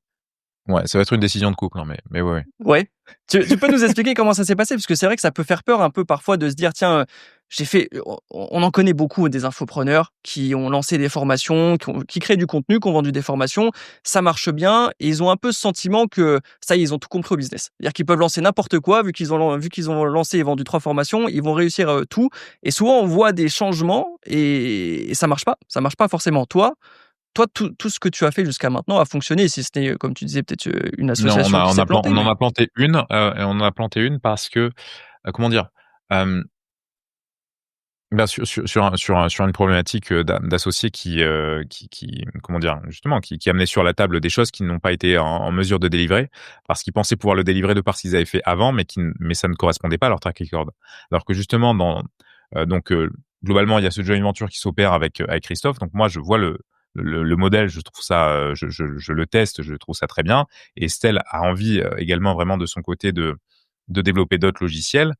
ouais, ça va être une décision de couple, hein, mais ouais, ouais. Ouais. Tu peux nous expliquer comment ça s'est passé? Parce que c'est vrai que ça peut faire peur un peu parfois de se dire: «Tiens, j'ai fait» on en connaît beaucoup des infopreneurs qui ont lancé des formations, qui créent du contenu, qui ont vendu des formations. Ça marche bien et ils ont un peu ce sentiment que ça y est, ils ont tout compris au business. C'est-à-dire qu'ils peuvent lancer n'importe quoi, vu qu'ils ont lancé et vendu 3 formations, ils vont réussir, tout et souvent on voit des changements et ça marche pas. Ça marche pas forcément. Toi, tout ce que tu as fait jusqu'à maintenant a fonctionné, si ce n'est, comme tu disais, peut-être, une Non, association qui s'est plantée, on en mais a planté une, et on en a planté une parce que, comment dire? Hem Bah, sur une problématique, d'associés qui comment dire? Justement, qui amenaient sur la table des choses qu'ils n'ont pas été en mesure de délivrer, parce qu'ils pensaient pouvoir le délivrer de par ce qu'ils avaient fait avant, mais ça ne correspondait pas à leur track record. Alors que justement donc globalement, il y a ce joint venture qui s'opère avec Christophe. Donc moi, je vois le modèle, je trouve ça, je le teste, je trouve ça très bien et Estelle a envie, également vraiment de son côté de développer d'autres logiciels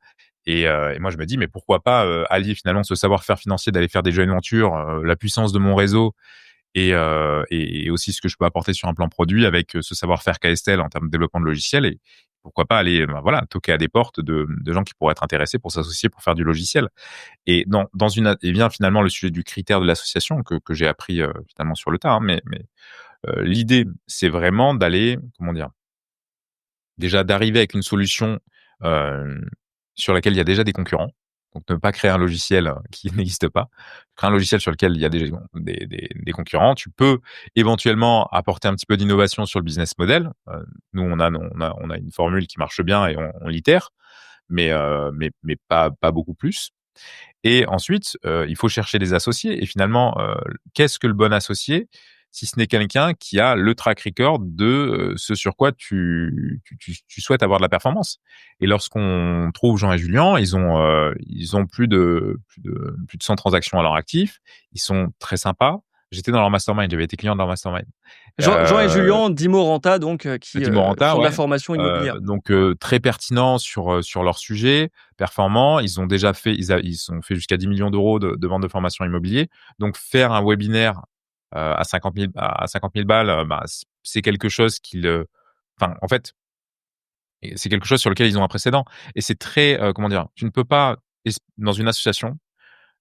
et moi, je me dis: «Mais pourquoi pas, allier finalement ce savoir-faire financier d'aller faire des joint ventures, la puissance de mon réseau et aussi ce que je peux apporter sur un plan produit avec, ce savoir-faire qu'a Estelle en termes de développement de logiciels et pourquoi pas aller, ben, voilà, toquer à des portes de gens qui pourraient être intéressés pour s'associer pour faire du logiciel?» Et dans une et bien finalement le sujet du critère de l'association que j'ai appris, finalement sur le tas, hein, mais l'idée, c'est vraiment d'aller, comment dire? Déjà d'arriver avec une solution, hem, sur laquelle il y a déjà des concurrents. Donc ne pas créer un logiciel, qui n'existe pas. Créer un logiciel sur lequel il y a déjà des concurrents. Tu peux éventuellement apporter un petit peu d'innovation sur le business model. Nous on a une formule qui marche bien et on l'itère, mais pas beaucoup plus. Et ensuite, il faut chercher des associés et finalement, qu'est-ce que le bon associé? Si ce n'est quelqu'un qui a le track record de, ce sur quoi tu souhaites avoir de la performance. Et lorsqu'on trouve Jean et Julien, ils ont plus de 100 transactions à leur actif. Ils sont très sympas. J'étais dans leur mastermind, j'avais été client de leur mastermind. Jean et Julien d'Imorenta donc qui, Petit Moranta, font de la ouais. formation immobilière. Donc très pertinent sur leur sujet, performant. Ils ont déjà fait ils ont fait jusqu'à 10 millions d'euros de vente de formation immobilier. Donc faire un webinaire, à 50 000 balles, bah, c'est quelque chose enfin, en fait, c'est quelque chose sur lequel ils ont un précédent et c'est très, comment dire? Tu ne peux pas dans une association,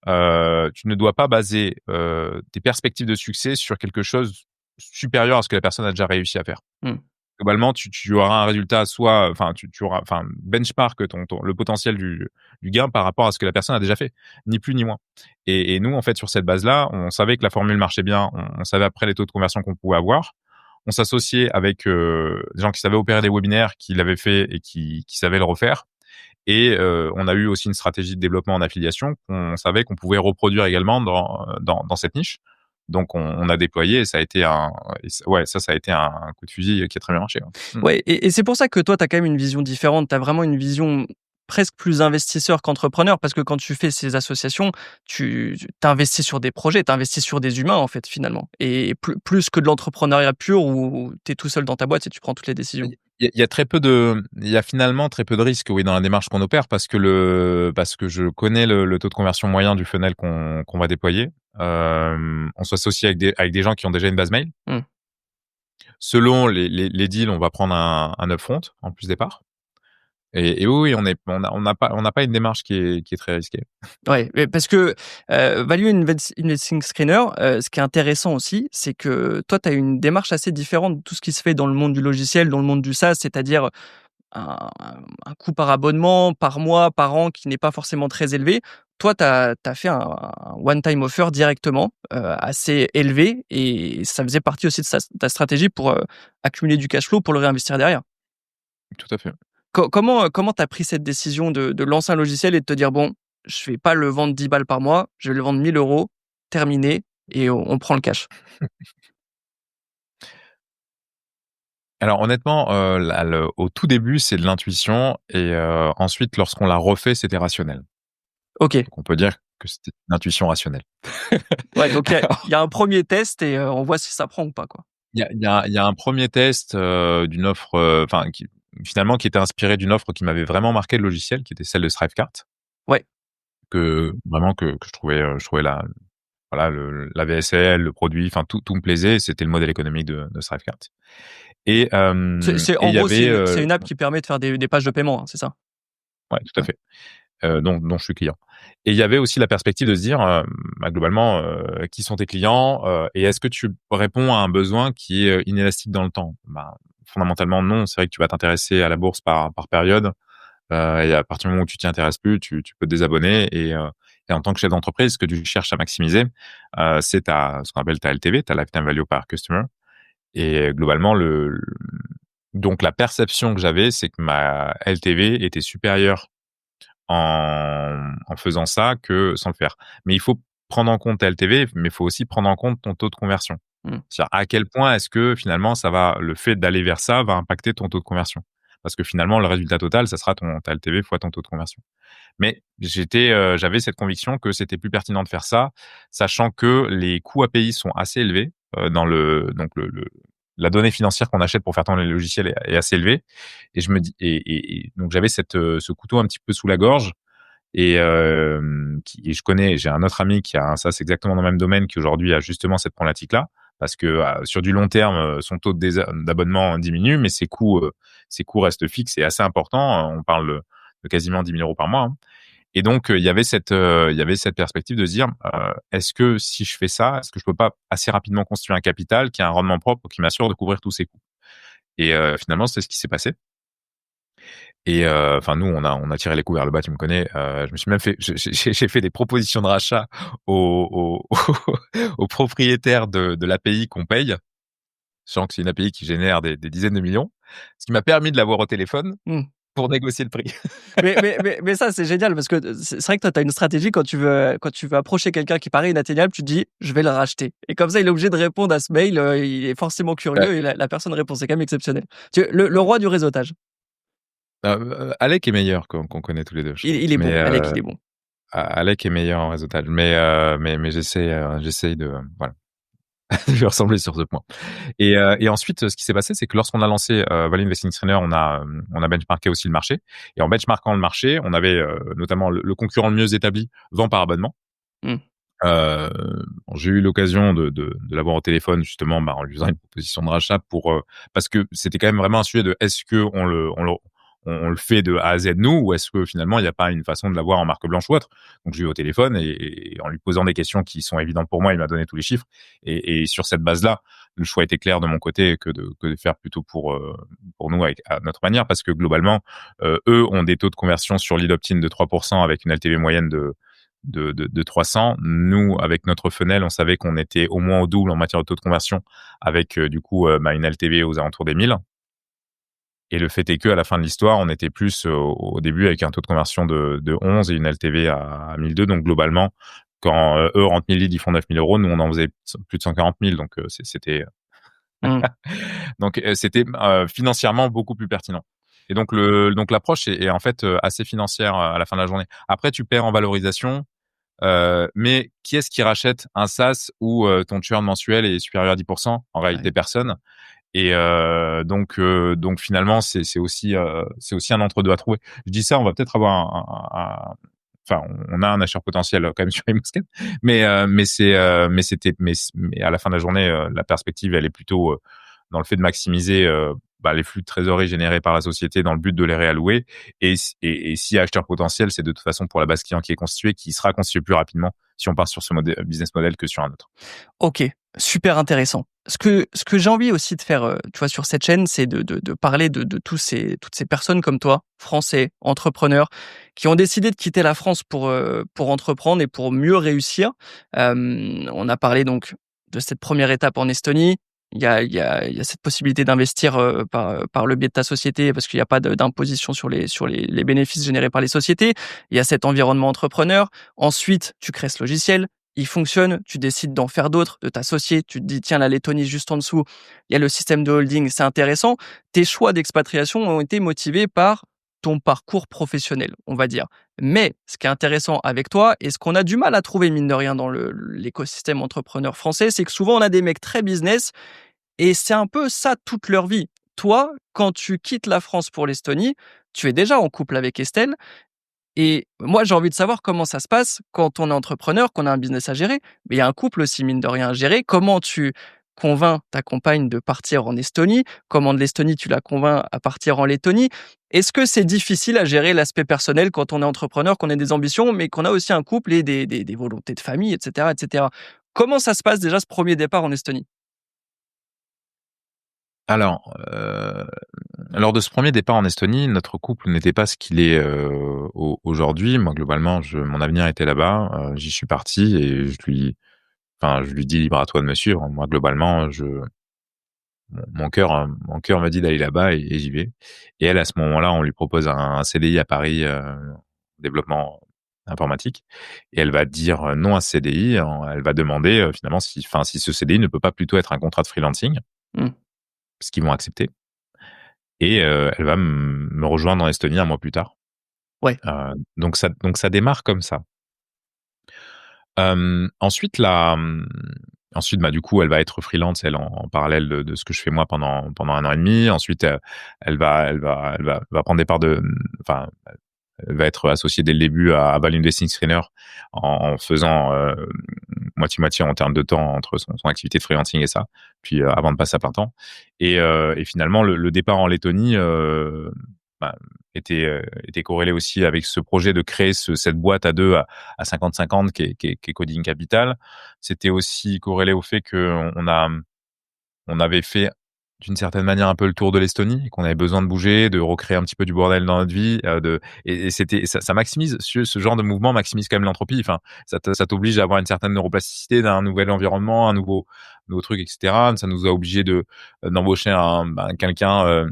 tu ne dois pas baser, tes perspectives de succès sur quelque chose supérieur à ce que la personne a déjà réussi à faire. Mmh. Globalement, tu auras un résultat soit enfin, tu auras enfin, benchmark le potentiel du gain par rapport à ce que la personne a déjà fait, ni plus ni moins. Et nous, en fait, sur cette base-là, on savait que la formule marchait bien, on savait après les taux de conversion qu'on pouvait avoir. On s'associait avec, des gens qui savaient opérer des webinaires, qui l'avaient fait et qui savaient le refaire. Et on a eu aussi une stratégie de développement en affiliation qu'on savait qu'on pouvait reproduire également dans cette niche. Donc on a déployé et ça a été ça a été un coup de fusil qui a très bien marché, ouais. Mmh. Ouais et c'est pour ça que toi, tu as quand même une vision différente. Tu as vraiment une vision presque plus investisseur qu'entrepreneur parce que quand tu fais ces associations, tu investis sur des projets, tu investis sur des humains, en fait, finalement et plus que de l'entrepreneuriat pur où tu es tout seul dans ta boîte et tu prends toutes les décisions. Il y a finalement très peu de risques, oui, dans la démarche qu'on opère parce que je connais le taux de conversion moyen du funnel qu'on va déployer. On s'associe avec des gens qui ont déjà une base mail. Mmh. Selon les deals, on va prendre un upfront en plus départ. Et oui, on n'a pas une démarche qui est très risquée. Ouais, mais parce que, Value Investing Screener, ce qui est intéressant aussi, c'est que toi, tu as une démarche assez différente de tout ce qui se fait dans le monde du logiciel, dans le monde du SaaS, c'est-à-dire un un coût par abonnement, par mois, par an qui n'est pas forcément très élevé. Toi, tu as fait un one time offer directement, assez élevé et ça faisait partie aussi de ta stratégie pour, accumuler du cash flow pour le réinvestir derrière. Tout à fait. Comment tu as pris cette décision de lancer un logiciel et de te dire: «Bon, je vais pas le vendre 10 balles par mois, je vais le vendre 1 000 €, terminé et on prend le cash»? Alors honnêtement, au tout début, c'est de l'intuition et ensuite, lorsqu'on l'a refait, c'était rationnel. OK. Donc on peut dire que c'était une intuition rationnelle. Ouais, donc il y a un premier test et on voit si ça prend ou pas, quoi. Il y a un premier test, d'une offre, enfin qui finalement qui était inspiré d'une offre qui m'avait vraiment marqué le logiciel, qui était celle de Thrivecart, Ouais. que vraiment que je trouvais la VSL, le produit, enfin tout me plaisait. C'était le modèle économique de Thrivecart C'est et en il y gros, avait, c'est une app qui permet de faire des pages de paiement, hein, c'est ça? ouais, tout à Ouais. fait. Dont je suis client. Et il y avait aussi la perspective de se dire, globalement, qui sont tes clients, et est-ce que tu réponds à un besoin qui est, inélastique dans le temps? Ben, fondamentalement non. C'est vrai que tu vas t'intéresser à la bourse par période, et à partir du moment où tu t'y intéresses plus, tu peux te désabonner et en tant que chef d'entreprise, ce que tu cherches à maximiser, c'est ce qu'on appelle ta LTV, ta lifetime value par customer et globalement donc la perception que j'avais, c'est que ma LTV était supérieure en faisant ça que sans le faire. Mais il faut prendre en compte ta LTV, mais il faut aussi prendre en compte ton taux de conversion. Mmh. C'est-à-dire à quel point est-ce que finalement le fait d'aller vers ça va impacter ton taux de conversion. Parce que finalement, le résultat total, ça sera ta LTV fois ton taux de conversion. Mais j'avais cette conviction que c'était plus pertinent de faire ça, sachant que les coûts API sont assez élevés, donc la donnée financière qu'on achète pour faire tourner les logiciels est assez élevée. Et je me dis, et donc j'avais ce couteau un petit peu sous la gorge et j'ai un autre ami qui a un SaaS exactement dans le même domaine qui aujourd'hui a justement cette problématique-là parce que sur du long terme, son taux d'abonnement diminue, mais ses coûts restent fixes et assez importants. On parle de quasiment 10 000 € par mois. Hein. Et donc il y avait cette perspective de se dire est-ce que si je fais ça, est-ce que je peux pas assez rapidement construire un capital qui a un rendement propre qui m'assure de couvrir tous ces coûts. Et finalement, c'est ce qui s'est passé. Et enfin nous on a tiré les coups vers le bas, tu me connais. Je me suis même fait j'ai fait des propositions de rachat aux aux propriétaires de l'API qu'on paye, sachant que c'est une API qui génère des dizaines de millions, ce qui m'a permis de l'avoir au téléphone Mmh. pour négocier le prix. Mais ça, c'est génial parce que c'est vrai que toi, tu as une stratégie quand tu veux approcher quelqu'un qui paraît inatteignable, tu te dis: «Je vais le racheter» et comme ça, il est obligé de répondre à ce mail, il est forcément Ouais. curieux et la personne répond. C'est quand même exceptionnel. Le roi du réseautage. Alec est meilleur qu'on connaît tous les 2, je trouve. Il est Mais bon, Alec, il est bon. Alec est meilleur en réseautage. Mais j'essaye de voilà, de lui ressembler sur ce point. Et ensuite, ce qui s'est passé, c'est que lorsqu'on a lancé Value Investing Trainer, on a benchmarké aussi le marché. Et en benchmarkant le marché, on avait notamment le concurrent le mieux établi vend par abonnement. Mmh. Euh, j'ai eu l'occasion de l'avoir au téléphone justement en lui faisant une proposition de rachat parce que c'était quand même vraiment un sujet de est-ce que on le fait de A à Z nous ou est-ce que finalement il n'y a pas une façon de l'avoir en marque blanche ou autre. Donc j'ai eu au téléphone et en lui posant des questions qui sont évidentes pour moi, il m'a donné tous les chiffres et sur cette base-là, le choix était clair de mon côté que de faire plutôt pour nous à notre manière parce que globalement eux ont des taux de conversion sur lead opt-in de 3% avec une LTV moyenne de 300. Nous, avec notre funnel, on savait qu'on était au moins au double en matière de taux de conversion avec une LTV aux alentours des 1000. Et le fait est qu'à la fin de l'histoire, on était plus au début avec un taux de conversion de 11 et une LTV à 1002. Donc globalement, quand eux rentrent 1000 leads, ils font 9000 €, nous on en faisait plus de 140 000. Donc c'était Mmh. financièrement beaucoup plus pertinent. Et donc l'approche est en fait assez financière à la fin de la journée. Après, tu perds en valorisation, mais qui est-ce qui rachète un SaaS où ton churn mensuel est supérieur à 10%? En réalité, Ouais. personne. Et donc finalement, c'est aussi un entre-deux à trouver. Je dis ça, on va peut-être avoir enfin, on a un acheteur potentiel quand même sur Rimoscan, mais à la fin de la journée, la perspective, elle est plutôt dans le fait de maximiser les flux de trésorerie générés par la société dans le but de les réallouer. Et si acheteur potentiel, c'est de toute façon pour la base client qui est constituée, qui sera constituée plus rapidement si on part sur ce business model que sur un autre. OK, super intéressant. Ce que j'ai envie aussi de faire, tu vois, sur cette chaîne, c'est de parler de toutes ces personnes comme toi, Français, entrepreneurs, qui ont décidé de quitter la France pour entreprendre et pour mieux réussir. On a parlé donc de cette première étape en Estonie. Il y a cette possibilité d'investir, par le biais de ta société parce qu'il y a pas d'imposition sur les bénéfices générés par les sociétés. Il y a cet environnement entrepreneur. Ensuite, tu crées ce logiciel, il fonctionne, tu décides d'en faire d'autres, de t'associer, tu te dis: «Tiens, la Lettonie juste en dessous, il y a le système de holding, c'est intéressant». Tes choix d'expatriation ont été motivés par ton parcours professionnel, on va dire. Mais ce qui est intéressant avec toi et ce qu'on a du mal à trouver mine de rien dans l'écosystème entrepreneur français, c'est que souvent on a des mecs très business et c'est un peu ça toute leur vie. Toi, quand tu quittes la France pour l'Estonie, tu es déjà en couple avec Estelle et moi, j'ai envie de savoir comment ça se passe quand on est entrepreneur, qu'on a un business à gérer, mais il y a un couple aussi, mine de rien, à gérer. Comment tu convaincs ta compagne de partir en Estonie? Comment de l'Estonie, tu la convaincs à partir en Lettonie? Est-ce que c'est difficile à gérer l'aspect personnel quand on est entrepreneur, qu'on a des ambitions, mais qu'on a aussi un couple et des volontés de famille, et cetera, et cetera? Comment ça se passe déjà ce premier départ en Estonie? Alors, lors de ce premier départ en Estonie, notre couple n'était pas ce qu'il est aujourd'hui. Moi, globalement, mon avenir était là-bas. J'y suis parti et je lui dis libre à toi de me suivre. Moi, globalement, mon cœur me dit d'aller là-bas et j'y vais. Et elle, à ce moment-là, on lui propose un CDI à Paris, développement informatique. Et elle va dire non à ce CDI. Elle va demander finalement si ce CDI ne peut pas plutôt être un contrat de freelancing, Mmh. ce qu'ils vont accepter. Et elle va me rejoindre en Estonie un mois plus tard. Ouais. Donc ça démarre comme ça. Ensuite du coup, elle va être freelance, elle, en parallèle de ce que je fais moi pendant 1 an et demi. Ensuite, elle va prendre des parts enfin, elle va être associée dès le début à Value Investing Screener en faisant moitié-moitié en termes de temps entre son activité de freelancing et ça, puis avant de passer à plein temps. Et finalement, le départ en Lettonie bah, était corrélé aussi avec ce projet de créer cette boîte à deux à 50-50 qui est Coding Capital. C'était aussi corrélé au fait on avait fait d'une certaine manière un peu le tour de l'Estonie et qu'on avait besoin de bouger, de recréer un petit peu du bordel dans notre vie, et ça maximise ce genre de mouvement maximise quand même l'entropie. Enfin, ça t'oblige à avoir une certaine neuroplasticité d'un nouvel environnement, un nouveau truc, etc. Ça nous a obligé d'embaucher quelqu'un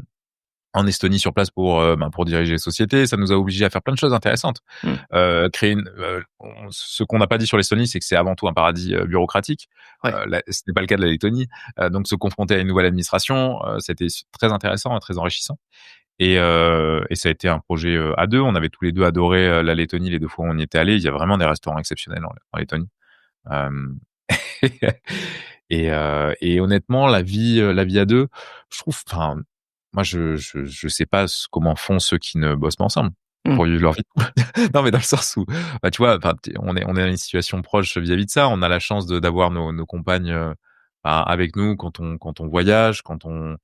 en Estonie sur place pour diriger les sociétés. Ça nous a obligés à faire plein de choses intéressantes. Mmh. Créer ce qu'on n'a pas dit sur l'Estonie, c'est que c'est avant tout un paradis bureaucratique. Ouais. Ce n'est pas le cas de la Lettonie. Donc se confronter à une nouvelle administration, c'était très intéressant et très enrichissant. Et ça a été un projet à deux. On avait tous les deux adoré la Lettonie les 2 fois où on y était allés. Il y a vraiment des restaurants exceptionnels en Lettonie. Euh, et honnêtement, la vie à deux, je trouve, enfin, moi, je sais pas comment font ceux qui ne bossent pas ensemble Mmh. pour vivre leur vie. Non, mais dans le sens où, tu vois, enfin, on est dans une situation proche vis-à-vis de ça. On a la chance d'avoir nos compagnes avec nous quand on voyage, quand on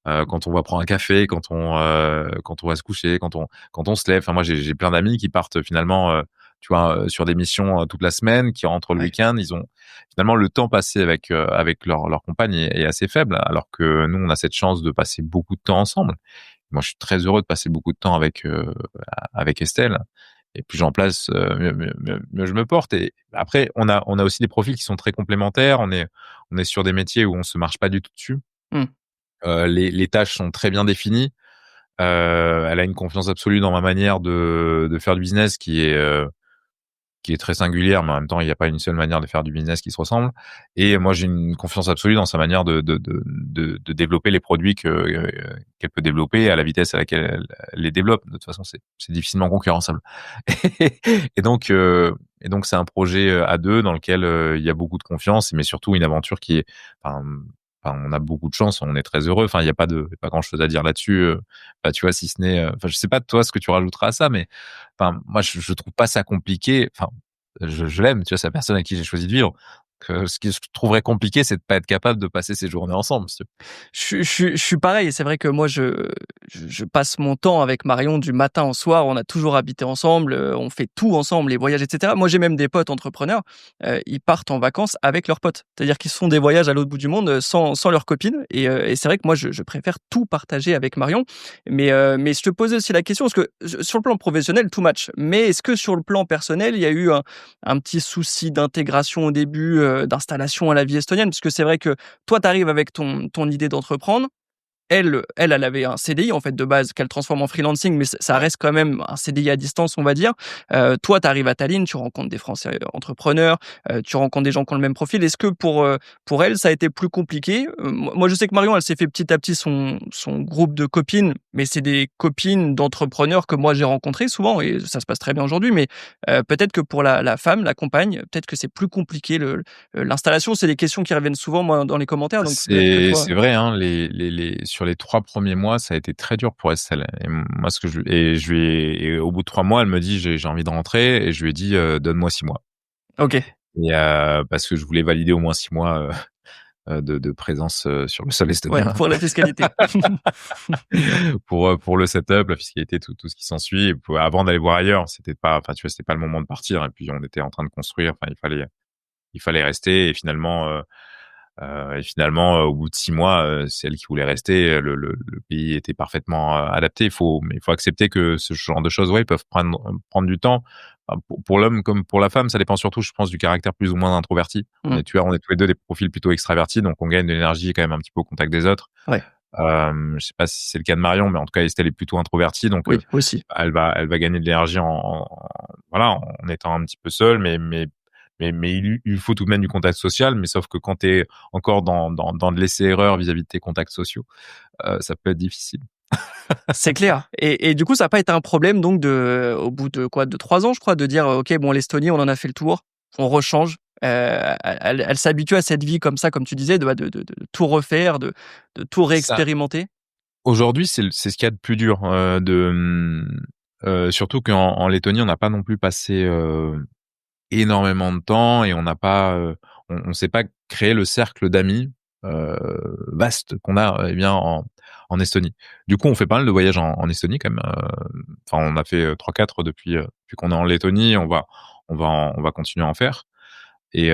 va prendre un café, quand on va se coucher, quand on se lève. Enfin, moi, j'ai plein d'amis qui partent finalement, tu vois, sur des missions toute la semaine, qui rentrent le Ouais. week-end. Ils ont finalement le temps passé avec leur compagne est assez faible, alors que nous, on a cette chance de passer beaucoup de temps ensemble. Moi, je suis très heureux de passer beaucoup de temps avec Estelle. Et plus j'en place, mieux je me porte. Et après, on a aussi des profils qui sont très complémentaires. On est sur des métiers où on se marche pas du tout dessus. Mmh. Les tâches sont très bien définies. Elle a une confiance absolue dans ma manière de faire du business qui est très singulière, mais en même temps, il y a pas une seule manière de faire du business qui se ressemble. Et moi, j'ai une confiance absolue dans sa manière de développer les produits qu'elle peut développer à la vitesse à laquelle elle les développe. De toute façon, c'est difficilement concurrençable. Et donc, c'est un projet à deux dans lequel il y a beaucoup de confiance, mais surtout une aventure qui est, enfin, on a beaucoup de chance, on est très heureux. Enfin, il y a pas grand chose à dire là-dessus. Bah, tu vois, si ce n'est, enfin, je sais pas toi ce que tu rajouteras à ça, mais enfin, moi, je trouve pas ça compliqué. Enfin, je l'aime, tu vois, c'est la personne avec qui j'ai choisi de vivre. Que ce que je trouverais compliqué, c'est de pas être capable de passer ces journées ensemble. Si tu veux. Je suis pareil et c'est vrai que moi je passe mon temps avec Marion du matin au soir. On a toujours habité ensemble, on fait tout ensemble, les voyages et cetera. Moi, j'ai même des potes entrepreneurs, ils partent en vacances avec leurs potes. C'est-à-dire qu'ils se font des voyages à l'autre bout du monde, sans leurs copines et c'est vrai que moi je préfère tout partager avec Marion. Mais je te posais aussi la question parce que sur le plan professionnel, tout match. Mais est-ce que sur le plan personnel, il y a eu un petit souci d'intégration au début, d'installation à la vie estonienne? Parce que c'est vrai que toi, tu arrives avec ton idée d'entreprendre. Elle avait un CDI en fait de base qu'elle transforme en freelancing, mais ça Ouais. reste quand même un CDI à distance, on va dire. Toi, tu arrives à Tallinn, tu rencontres des Français entrepreneurs, tu rencontres des gens qui ont le même profil. Est-ce que pour elle, ça a été plus compliqué? Moi, je sais que Marion, elle s'est fait petit à petit son groupe de copines, mais c'est des copines d'entrepreneurs que moi j'ai rencontrées souvent et ça se passe très bien aujourd'hui. Mais peut-être que pour la femme, la compagne, peut-être que c'est plus compliqué l'installation. C'est des questions qui reviennent souvent moi dans les commentaires, donc peut-être que toi. C'est vrai, hein, sur les 3 premiers mois, ça a été très dur pour Estelle. Et moi, je lui ai, et au bout de 3 mois, elle me dit, j'ai envie de rentrer, et je lui ai dit, donne-moi 6 mois. OK. Et parce que je voulais valider au moins 6 mois de présence sur le sol Ouais, estonien pour la fiscalité. pour le setup, la fiscalité, tout ce qui s'ensuit. Et avant d'aller voir ailleurs, c'était pas, enfin, tu vois, c'était pas le moment de partir. Et puis, on était en train de construire. Enfin, il fallait rester. Et finalement, au bout de 6 mois, c'est elle qui voulait rester. Le pays était parfaitement adapté. Mais il faut accepter que ce genre de choses, ouais, ils peuvent prendre du temps. Enfin, pour l'homme comme pour la femme, ça dépend surtout, je pense, du caractère plus ou moins introverti. Mmh. Tu vois, on est tous les deux des profils plutôt extravertis, donc on gagne de l'énergie quand même un petit peu au contact des autres. Ouais. Je sais pas si c'est le cas de Marion, mais en tout cas, Estelle est plutôt introvertie, donc Oui, aussi. elle va gagner de l'énergie voilà, en étant un petit peu seule, mais il lui faut tout de même du contact social. Mais sauf que quand tu es encore dans de l'essai-erreur vis-à-vis de tes contacts sociaux, ça peut être difficile. C'est clair et du coup, ça a pas été un problème donc au bout de quoi? De 3 ans, je crois, de dire: «OK, bon l'Estonie, on en a fait le tour, on rechange». Elle s'habitue à cette vie comme ça, comme tu disais, de tout refaire, de tout Ça réexpérimenter? Aujourd'hui, c'est ce qu'il y a de plus dur, surtout qu'en Lettonie, on n'a pas non plus passé énormément de temps, et on n'a pas, on s'est pas créé le cercle d'amis heu, vaste qu'on a, eh bien, en Estonie. Du coup, on fait pas mal de voyages en Estonie quand même. Enfin, on a fait 3-4 depuis qu'on est en Lettonie. On va continuer à en faire. Et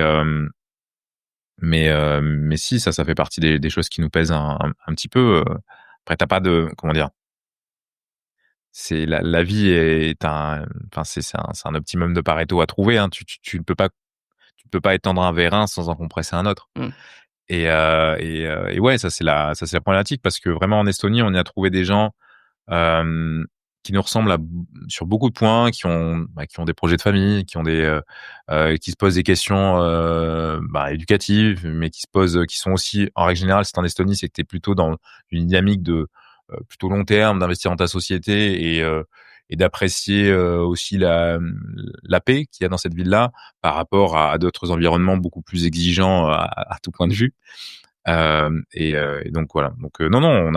mais si, ça fait partie des choses qui nous pèsent un petit peu. Après, t'as pas de, comment dire? C'est la vie est un, enfin, c'est un optimum de Pareto à trouver, hein. Tu ne peux pas étendre un verre sans en compresser un autre. Mmh. Et ouais, ça c'est la problématique, parce que vraiment en Estonie, on y a trouvé des gens hem, qui nous ressemblent sur beaucoup de points, qui ont des projets de famille, qui se posent des questions éducatives, mais qui sont aussi, en règle générale, si tu en Estonie, c'est que tu es plutôt dans une dynamique de plutôt long terme, d'investir dans ta société, et d'apprécier aussi la paix qu'il y a dans cette ville-là par rapport à d'autres environnements beaucoup plus exigeants à tout point de vue. Et donc voilà. Donc non,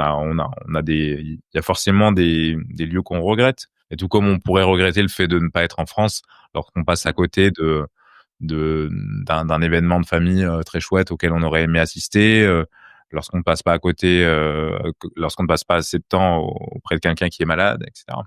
il y a forcément des lieux qu'on regrette. Et tout comme on pourrait regretter le fait de ne pas être en France lorsqu'on passe à côté d'un événement de famille très chouette auquel on aurait aimé assister, lorsqu'on ne passe pas à côté, lorsqu'on ne passe pas assez de temps auprès de quelqu'un qui est malade, etc.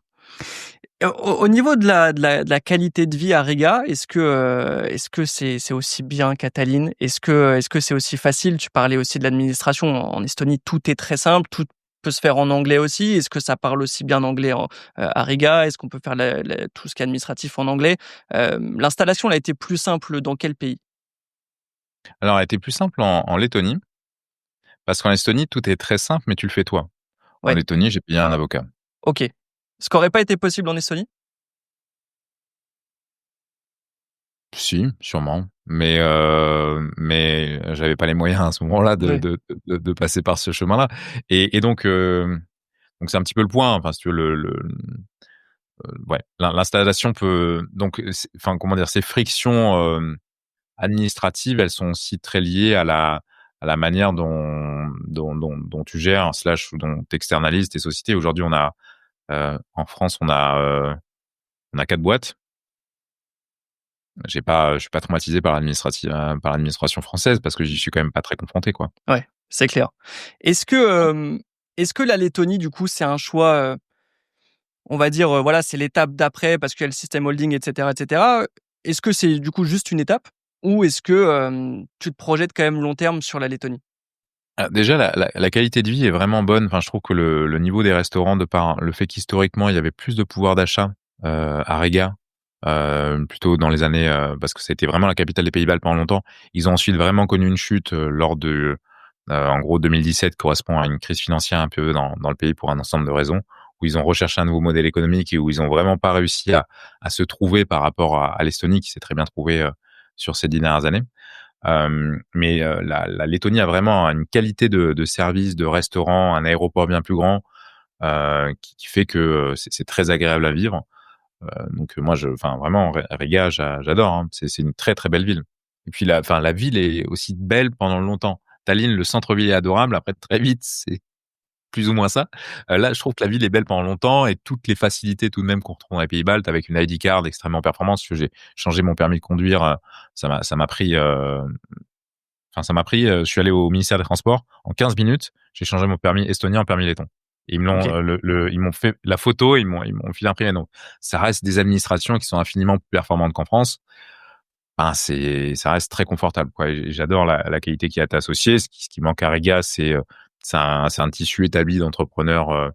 Et au niveau de la qualité de vie à Riga, est-ce que c'est aussi bien qu'à Tallinn? Est-ce que c'est aussi facile? Tu parlais aussi de l'administration. En Estonie, tout est très simple, tout peut se faire en anglais aussi. Est-ce que ça parle aussi bien anglais à Riga? Est-ce qu'on peut faire tout ce qui est administratif en anglais? L'installation, elle a été plus simple dans quel pays? Alors, elle était plus simple en Lettonie, parce qu'en Estonie, tout est très simple, mais tu le fais toi. En Ouais, Lettonie, j'ai payé un avocat. OK. Ce qui aurait pas été possible en Estonie? Si, sûrement, mais j'avais pas les moyens à ce moment-là Ouais. de passer par ce chemin-là et donc c'est un petit peu le point, enfin, si tu veux, ouais, l'installation peut donc enfin, comment dire? Ces frictions, administratives, elles sont aussi très liées à la manière dont tu gères slash dont tu externalises tes sociétés. Aujourd'hui, en France, on a 4 boîtes. Je suis pas traumatisé par l'administration française parce que j'y suis quand même pas très confronté, quoi. Ouais, c'est clair. Est-ce que, est-ce que la Lettonie, du coup, c'est un choix, on va dire, voilà, c'est l'étape d'après parce qu'il y a le système holding et cetera et cetera. Est-ce que c'est, du coup, juste une étape ou est-ce que, tu te projettes quand même long terme sur la Lettonie? Déjà la qualité de vie est vraiment bonne. Enfin, je trouve que le niveau des restaurants de par le fait qu'historiquement il y avait plus de pouvoir d'achat, à Riga, plutôt dans les années, parce que c'était vraiment la capitale des Pays-Bas pendant longtemps. Ils ont ensuite vraiment connu une chute, lors de, en gros 2017 correspond à une crise financière un peu dans le pays pour un ensemble de raisons, où ils ont recherché un nouveau modèle économique et où ils ont vraiment pas réussi à se trouver par rapport à l'Estonie qui s'est très bien trouvée, sur ces 10 dernières années. Mais la Lettonie a vraiment une qualité de service, de restaurant, un aéroport bien plus grand, qui fait que, c'est très agréable à vivre. Donc moi enfin vraiment Riga, j'adore, hein. C'est une très, très belle ville. Et puis la ville est aussi belle pendant longtemps. Tallinn, le centre-ville est adorable. Après très vite, c'est plus ou moins ça. Là, je trouve que la ville est belle pendant longtemps et toutes les facilités tout de même qu'on retrouve dans les Pays-Baltes avec une ID card extrêmement performante. Parce que j'ai changé mon permis de conduire, ça m'a pris, je suis allé au ministère des Transports, en 15 minutes, j'ai changé mon permis estonien en permis letton. Et ils me l'ont, OK. ils m'ont fait la photo, ils m'ont filé imprimé. Donc, ça reste des administrations qui sont infiniment plus performantes qu'en France. Enfin, ça reste très confortable, quoi. Et j'adore la qualité qui est associée. Ce qui manque à Riga, c'est un tissu établi d'entrepreneurs,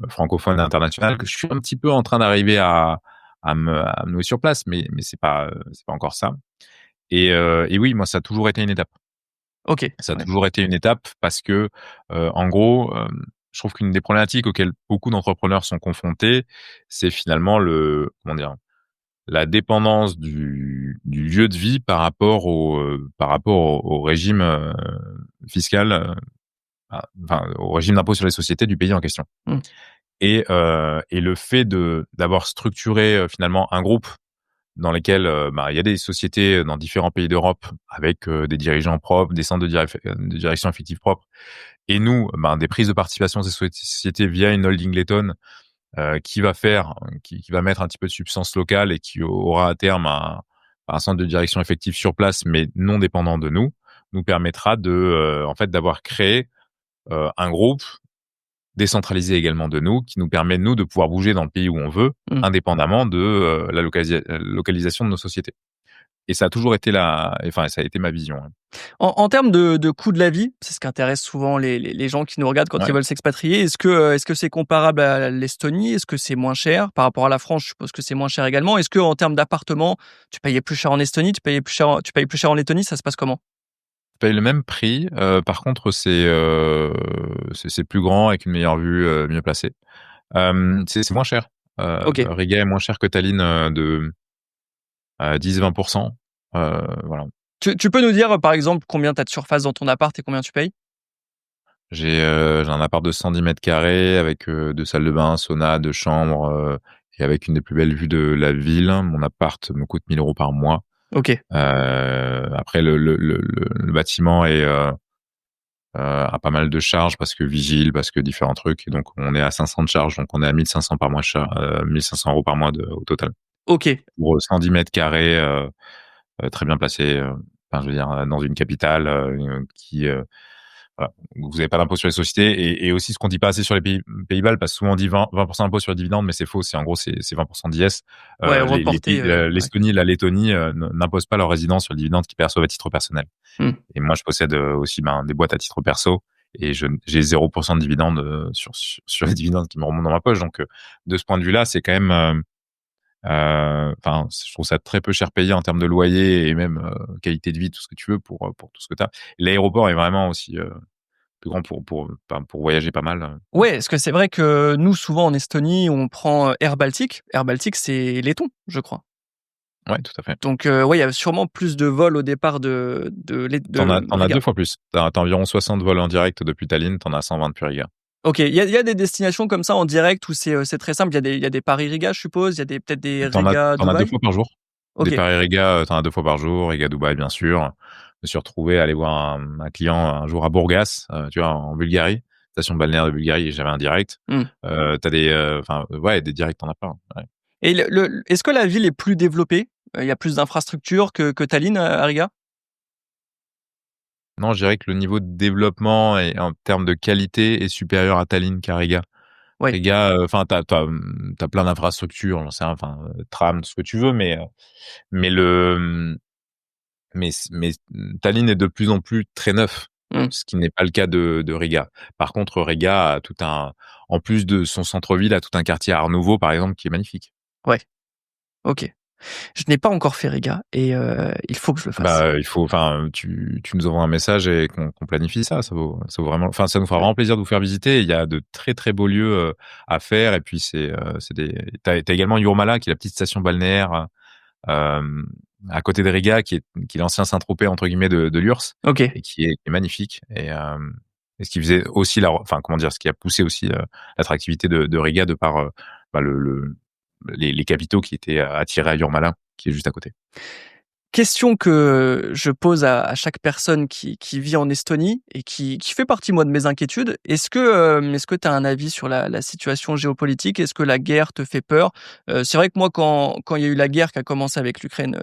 francophones et internationaux que je suis un petit peu en train d'arriver à me nouer sur place, mais c'est pas encore ça. Et oui, moi, ça a toujours été une étape. OK. Ça a Ouais. toujours été une étape parce que, en gros, je trouve qu'une des problématiques auxquelles beaucoup d'entrepreneurs sont confrontés, c'est finalement comment dire? La dépendance du lieu de vie par rapport au régime, fiscal, enfin, au régime d'impôt sur les sociétés du pays en question. Mmh. Et le fait d'avoir structuré, finalement un groupe dans lesquels, il y a des sociétés dans différents pays d'Europe avec, des dirigeants propres, des centres de direction effective propres et nous, des prises de participation de ces sociétés via une holding lettonne, qui va mettre un petit peu de substance locale et qui aura à terme un centre de direction effectif sur place, mais non dépendant de nous, nous permettra en fait, d'avoir créé, un groupe décentralisé également de nous, qui nous permet, nous, de pouvoir bouger dans le pays où on veut, Mmh. indépendamment de, la localisation de nos sociétés. Et ça a toujours été enfin, ça a été ma vision, hein. En termes de coût de la vie, c'est ce qui intéresse souvent les gens qui nous regardent quand ils Ouais. veulent s'expatrier. Est-ce que c'est comparable à l'Estonie? Est-ce que c'est moins cher? Par rapport à la France, je suppose que c'est moins cher également. Est-ce qu'en termes d'appartement, tu payais plus cher en Estonie, tu payes plus cher en Lettonie? Ça se passe comment? Je paye le même prix, par contre, c'est plus grand avec une meilleure vue, mieux placée. C'est moins cher. OK. Riga est moins cher que Tallinn, de 10-20. Voilà. Tu peux nous dire, par exemple, combien tu as de surface dans ton appart et combien tu payes? J'ai un appart de 110 mètres carrés avec, 2 salles de bain, sauna, 2 chambres, et avec une des plus belles vues de la ville. Mon appart me coûte 1 000 € par mois. OK. Après le bâtiment a pas mal de charges parce que vigile, parce que différents trucs et donc on est à 500 de charges, donc on est à 1 500 par mois 1 500 € par mois au total. OK. Pour 110 mètres carrés, très bien placé, enfin je veux dire, dans une capitale, voilà. Vous avez pas d'impôt sur les sociétés et aussi ce qu'on dit pas assez sur les Pays-Bas, parce que souvent on dit 20% d'impôt sur les dividendes, mais c'est faux. C'est en gros, c'est 20% d'IS. Ouais, Les reporter, pays, ouais. l'Estonie et la Lettonie, n'imposent pas leurs résidents sur le dividende qu'ils perçoivent à titre personnel. Mmh. Et moi, je possède, aussi, des boîtes à titre perso et j'ai 0% de dividendes, sur les dividendes qui me remontent dans ma poche. Donc, de ce point de vue-là, c'est quand même, enfin, je trouve ça très peu cher payé en termes de loyer et même, qualité de vie, tout ce que tu veux pour tout ce que tu as. L'aéroport est vraiment aussi, plus grand pour voyager pas mal. Ouais, parce que c'est vrai que nous, souvent en Estonie, on prend, Air Baltic. Air Baltic, c'est laiton, je crois. Ouais, tout à fait. Donc, ouais, il y a sûrement plus de vols au départ de T'en as Riga. 2 fois plus. T'as environ 60 vols en direct depuis Tallinn, t'en as 120 depuis Riga. OK, il y a des destinations comme ça en direct où c'est très simple? Il y a des Paris-Riga, je suppose? Il y a peut-être des T'en as 2 Riga-Dubaï? fois par jour. Des OK, Paris-Riga, tu as 2 fois par jour, Riga-Dubaï, bien sûr. Je me suis retrouvé à aller voir un client un jour à Bourgas, tu vois, en Bulgarie, station balnéaire de Bulgarie, et j'avais un direct. mmh. Tu des, enfin, ouais, des directs, tu en as plein, ouais. Et est-ce que la ville est plus développée? Il y a plus d'infrastructures que Tallinn, à Riga? Non, je dirais que le niveau de développement et en termes de qualité est supérieur à Tallinn qu'à Riga. Ouais, Riga, enfin, tu as plein d'infrastructures, j'en sais rien, enfin, tram, tout ce que tu veux, mais le, mais Tallinn est de plus en plus très neuf, mmh, ce qui n'est pas le cas de Riga. Par contre, Riga a tout un en plus de son centre-ville, a tout un quartier Art Nouveau, par exemple, qui est magnifique. ouais, OK. Je n'ai pas encore fait Riga et il faut que je le fasse. Bah, il faut enfin, tu nous envoies un message et qu'on planifie ça. Ça vaut vraiment enfin, ça nous fera Ouais. vraiment plaisir de vous faire visiter. Il y a de très, très beaux lieux, à faire et puis c'est des tu as également Jurmala qui est la petite station balnéaire, hem, à côté de Riga qui est «l'ancien Saint-Tropez» entre guillemets de l'URSS OK. et qui est magnifique et ce qui faisait aussi la enfin, comment dire? Ce qui a poussé aussi, l'attractivité de Riga de par, bah, les capitaux qui étaient attirés à Jurmala, qui est juste à côté. Question que je pose à chaque personne qui vit en Estonie et qui fait partie, moi, de mes inquiétudes. Est-ce que tu as un avis sur la situation géopolitique? Est-ce que la guerre te fait peur? C'est vrai que moi, quand il y a eu la guerre qui a commencé avec l'Ukraine,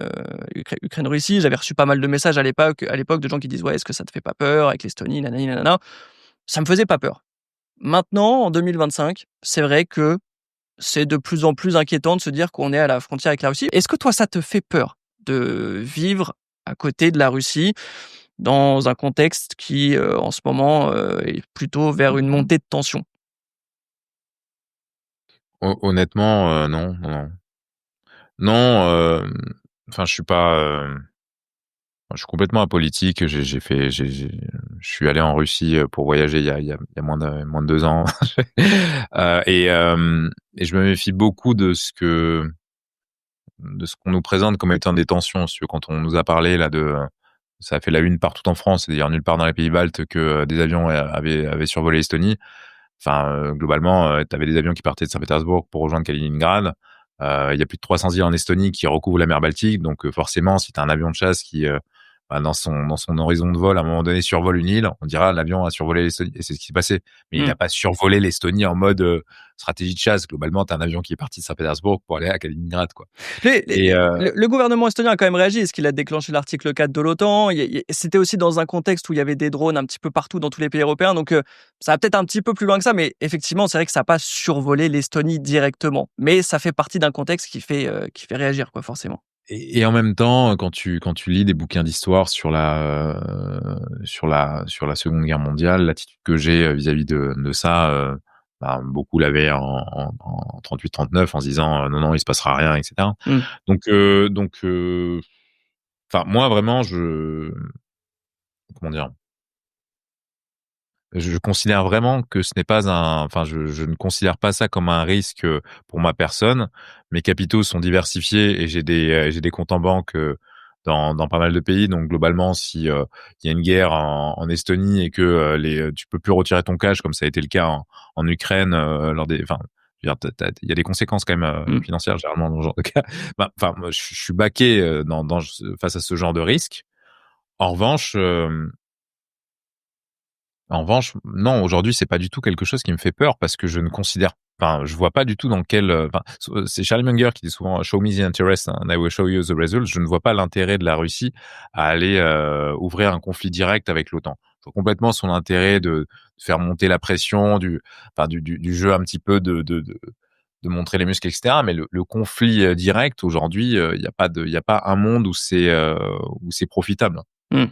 Ukraine-Russie, j'avais reçu pas mal de messages à l'époque de gens qui disent: «Ouais, est-ce que ça te fait pas peur avec l'Estonie, nanani nanana?» Ça me faisait pas peur. Maintenant, en 2025, c'est vrai que c'est de plus en plus inquiétant de se dire qu'on est à la frontière avec la Russie. Est-ce que toi, ça te fait peur de vivre à côté de la Russie dans un contexte qui, en ce moment, est plutôt vers une montée de tension? Honnêtement, non, non, non. Non, enfin, je suis complètement apolitique. Je suis allé en Russie, pour voyager il y a moins de 2 ans. Et je me méfie beaucoup de ce qu'on nous présente comme étant des tensions. Si tu veux, quand on nous a parlé là de ça a fait la une partout en France, c'est-à-dire nulle part dans les pays baltes que, des avions avaient survolé l'Estonie. Enfin, globalement, tu avais des avions qui partaient de Saint-Pétersbourg pour rejoindre Kaliningrad. Il y a plus de 300 îles en Estonie qui recouvrent la mer Baltique, donc forcément, si tu as un avion de chasse qui, bah, dans son horizon de vol, à un moment donné, survole une île, on dira: «L'avion a survolé l'Estonie» et c'est ce qui s'est passé. Mais il Mmh. n'a pas survolé l'Estonie en mode, stratégie de chasse. Globalement, tu as un avion qui est parti de Saint-Pétersbourg pour aller à Kaliningrad, quoi. Les Et le gouvernement estonien a quand même réagi. Est-ce qu'il a déclenché l'article 4 de l'OTAN? C'était aussi dans un contexte où il y avait des drones un petit peu partout dans tous les pays européens, donc ça va peut-être un petit peu plus loin que ça, mais effectivement, c'est vrai que ça a pas survolé l'Estonie directement. Mais ça fait partie d'un contexte qui fait réagir, quoi, forcément. et en même temps, quand tu lis des bouquins d'histoire sur la Seconde Guerre mondiale, l'attitude que j'ai, vis-à-vis de ça, bah, beaucoup l'avaient en 38-39 en se disant: «Non, non, il se passera rien» et cetera. Mmh. Donc, enfin, moi, vraiment, comment dire? Je considère vraiment que ce n'est pas un enfin, je ne considère pas ça comme un risque, pour ma personne. Mes capitaux sont diversifiés et j'ai des comptes en banque, dans pas mal de pays. Donc globalement, si, il y a une guerre en Estonie et que, tu peux plus retirer ton cash comme ça a été le cas en Ukraine, lors des enfin, je veux dire, il y a des conséquences quand même, Mmh. financières généralement dans ce genre de cas. Bah, enfin, moi, je suis baqué, face à ce genre de risque. En revanche, non, aujourd'hui, c'est pas du tout quelque chose qui me fait peur parce que je ne considère enfin, je vois pas du tout dans quel, enfin, c'est Charlie Munger qui dit souvent: «Show me the interest and I will show you the results». Je ne vois pas l'intérêt de la Russie à aller, ouvrir un conflit direct avec l'OTAN. Je vois complètement son intérêt de faire monter la pression, du jeu un petit peu de montrer les muscles et cetera, mais le conflit, direct aujourd'hui, il y a pas un monde où c'est profitable. Mmh.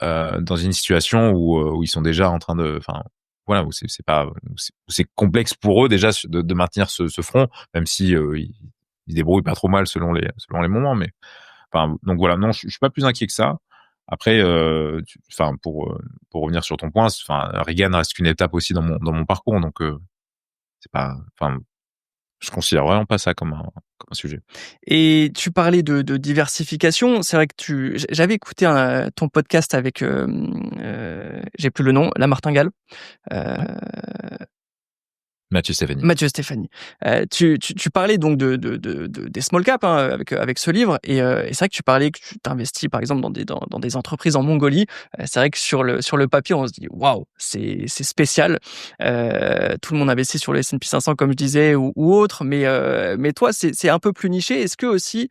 Dans une situation où ils sont déjà en train de enfin, voilà, où c'est pas où c'est complexe pour eux déjà de maintenir ce front, même si, ils se débrouillent pas trop mal selon les moments, mais enfin, donc voilà, non, je suis pas plus inquiet que ça. Après, enfin, pour revenir sur ton point, enfin, Reagan reste qu'une étape aussi dans mon parcours, donc c'est pas enfin, je considère vraiment pas ça comme sujet. Et tu parlais de diversification. C'est vrai que j'avais écouté ton podcast avec, j'ai plus le nom, La Martingale. Heu Ouais. Mathieu Stéphanie. Mathieu Stéphanie. Tu parlais donc des small caps, hein, avec ce livre et c'est vrai que tu parlais que tu t'investis par exemple dans des entreprises en Mongolie. C'est vrai que sur le papier, on se dit: «Waouh, c'est spécial». Tout le monde investit sur le S&P 500 comme je disais ou autre, mais toi c'est un peu plus niché. Est-ce que aussi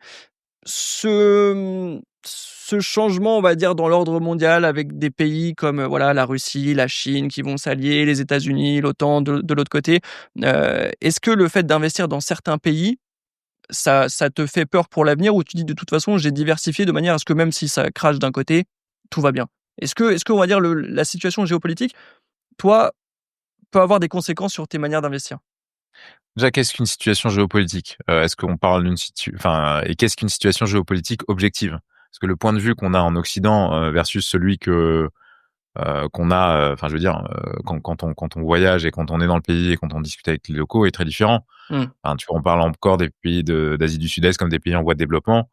ce changement, on va dire, dans l'ordre mondial avec des pays comme, voilà, la Russie, la Chine qui vont s'allier, les États-Unis, l'OTAN de l'autre côté, est-ce que le fait d'investir dans certains pays, ça te fait peur pour l'avenir ou tu dis: «De toute façon, j'ai diversifié de manière à ce que même si ça crache d'un côté, tout va bien»? Est-ce qu'on va dire la situation géopolitique, toi, peut avoir des conséquences sur tes manières d'investir? Déjà, qu'est-ce qu'une situation géopolitique? Est-ce qu'on parle et qu'est-ce qu'une situation géopolitique objective? Parce que le point de vue qu'on a en Occident, versus celui qu'on a, enfin, je veux dire, quand on voyage et quand on est dans le pays et quand on discute avec les locaux est très différent. Mmh. Enfin, tu vois, on parle encore des pays d'Asie du Sud-Est comme des pays en voie de développement.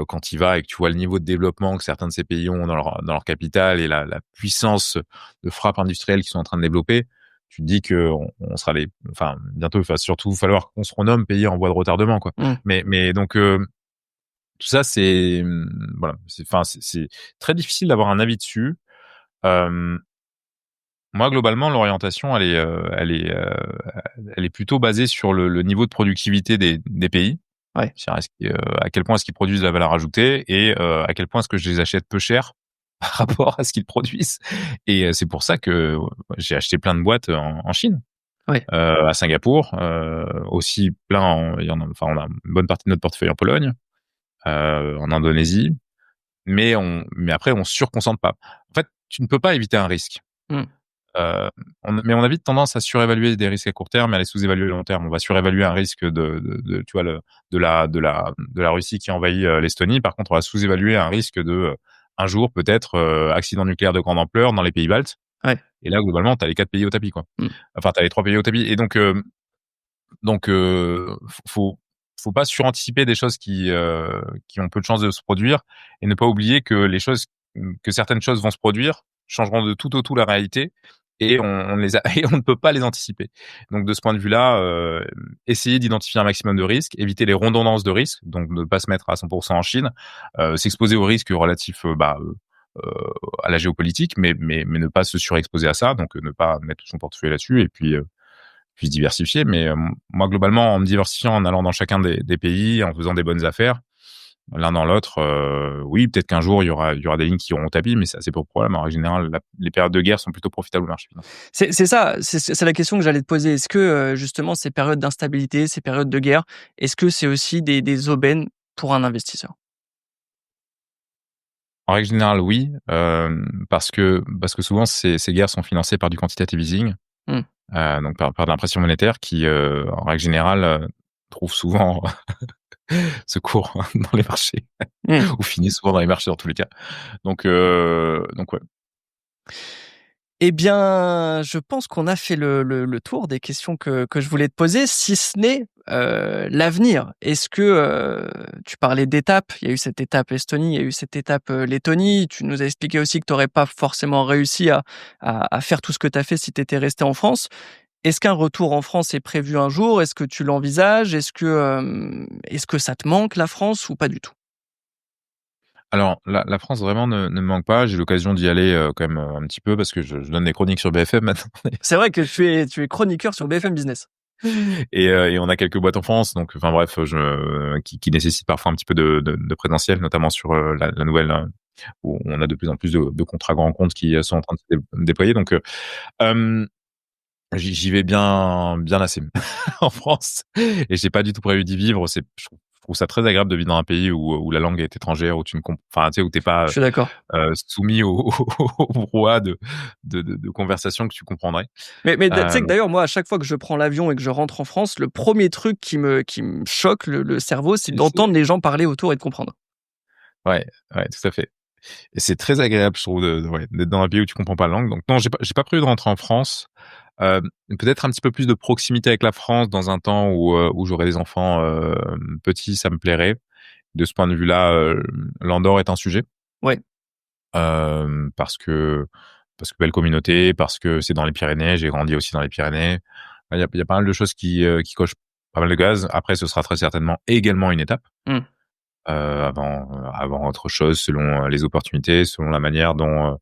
Quand tu y vas et que tu vois le niveau de développement que certains de ces pays ont dans leur capitale et la puissance de frappe industrielle qu'ils sont en train de développer, tu te dis qu'on sera enfin, bientôt, il va surtout falloir qu'on se renomme pays en voie de retardement, quoi. Mmh. Mais donc, tout ça, c'est, voilà, enfin, c'est très difficile d'avoir un avis dessus. Euh, Moi, globalement, l'orientation, elle est plutôt basée sur le niveau de productivité des pays. Ouais. C'est-à-dire, à quel point est-ce qu'ils produisent de la valeur ajoutée et à quel point est-ce que je les achète peu cher par rapport à ce qu'ils produisent. Et c'est pour ça que j'ai acheté plein de boîtes en Chine, Ouais. à Singapour, aussi plein. Enfin, on a une bonne partie de notre portefeuille en Pologne, en Indonésie, mais après on surconcentre pas. En fait, tu ne peux pas éviter un risque. Mmh. Euh, mais on a vite tendance à surévaluer des risques à court terme et à les sous-évaluer à long terme. On va surévaluer un risque tu vois, de la Russie qui envahit l'Estonie. Par contre, on va sous-évaluer un risque un jour, peut-être, accident nucléaire de grande ampleur dans les pays baltes. Ouais. Et là, globalement, tu as les 4 pays au tapis, quoi. Mmh. Enfin, tu as les 3 pays au tapis. Et donc, faut pas suranticiper des choses qui ont peu de chances de se produire et ne pas oublier que certaines choses vont se produire, changeront de tout au tout la réalité et et on ne peut pas les anticiper. Donc de ce point de vue-là, essayer d'identifier un maximum de risques, éviter les redondances de risques, donc ne pas se mettre à 100% en Chine, s'exposer aux risques relatifs euh, à la géopolitique, mais ne pas se surexposer à ça, donc ne pas mettre tout son portefeuille là-dessus et puis se diversifier. Mais moi, globalement, en me diversifiant, en allant dans chacun des pays, en faisant des bonnes affaires, l'un dans l'autre, oui, peut-être qu'un jour, il y aura des lignes qui iront au tapis, mais ça, c'est pas le problème. En règle générale, les périodes de guerre sont plutôt profitables au marché financier. C'est ça, c'est la question que j'allais te poser. Est-ce que, justement ces périodes d'instabilité, ces périodes de guerre, est-ce que c'est aussi des aubaines pour un investisseur? En règle générale, oui, parce que souvent, ces guerres sont financées par du quantitative easing, Mmh. donc par de l'impression monétaire qui, en règle générale, trouve souvent secours dans les marchés Mmh. ou finit souvent dans les marchés dans tous les cas. Donc ouais. Eh bien, je pense qu'on a fait le tour des questions que je voulais te poser, si ce n'est, l'avenir. Est-ce que, tu parlais d'étapes, il y a eu cette étape Estonie, il y a eu cette étape, Lettonie. Tu nous as expliqué aussi que tu aurais pas forcément réussi à faire tout ce que tu as fait si tu étais resté en France. Est-ce qu'un retour en France est prévu un jour? Est-ce que tu l'envisages? Est-ce que ça te manque la France ou pas du tout? Alors, la France vraiment ne me manque pas. J'ai l'occasion d'y aller, quand même, un petit peu parce que je donne des chroniques sur BFM maintenant C'est vrai que tu es chroniqueur sur BFM Business. et on a quelques boîtes en France donc enfin bref, qui nécessitent parfois un petit peu de présentiel, notamment sur, la nouvelle, où on a de plus en plus de contrats grands comptes qui, sont en train de se déployer donc hem, j'y vais bien assez en France et j'ai pas du tout prévu d'y vivre. Je trouve ça très agréable de vivre dans un pays où la langue est étrangère, où tu ne comp enfin, tu sais, où tu es Je pas, suis d'accord. soumis au brouhaha de conversations que tu comprendrais. Mais tu sais que Heu, d'ailleurs, moi, à chaque fois que je prends l'avion et que je rentre en France, le premier truc qui me choque le cerveau, c'est tu sais d'entendre les gens parler autour et de comprendre. ouais, ouais, tout à fait et c'est très agréable, je trouve, ouais, d'être dans un pays où tu comprends pas la langue donc non, j'ai pas prévu de rentrer en France. Heu, peut-être un petit peu plus de proximité avec la France dans un temps où j'aurais des enfants, petits, ça me plairait. De ce point de vue-là, l'Andorre est un sujet. Ouais. Parce que belle communauté, parce que c'est dans les Pyrénées, j'ai grandi aussi dans les Pyrénées. Il y a pas mal de choses qui cochent pas mal de cases. Après, ce sera très certainement également une étape, Mmh. avant autre chose, selon, les opportunités, selon la manière dont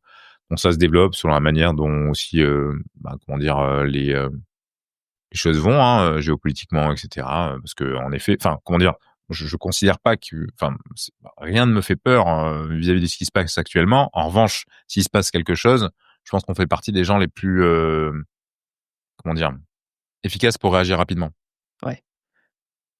ça se développe, selon la manière dont aussi, comment dire? Les choses vont, hein, géopolitiquement et cetera, parce qu'en effet, enfin, comment dire? Je considère pas que, enfin, rien ne me fait peur, vis-à-vis de ce qui se passe actuellement. En revanche, s'il se passe quelque chose, je pense qu'on fait partie des gens les plus, comment dire? Efficaces pour réagir rapidement Ouais.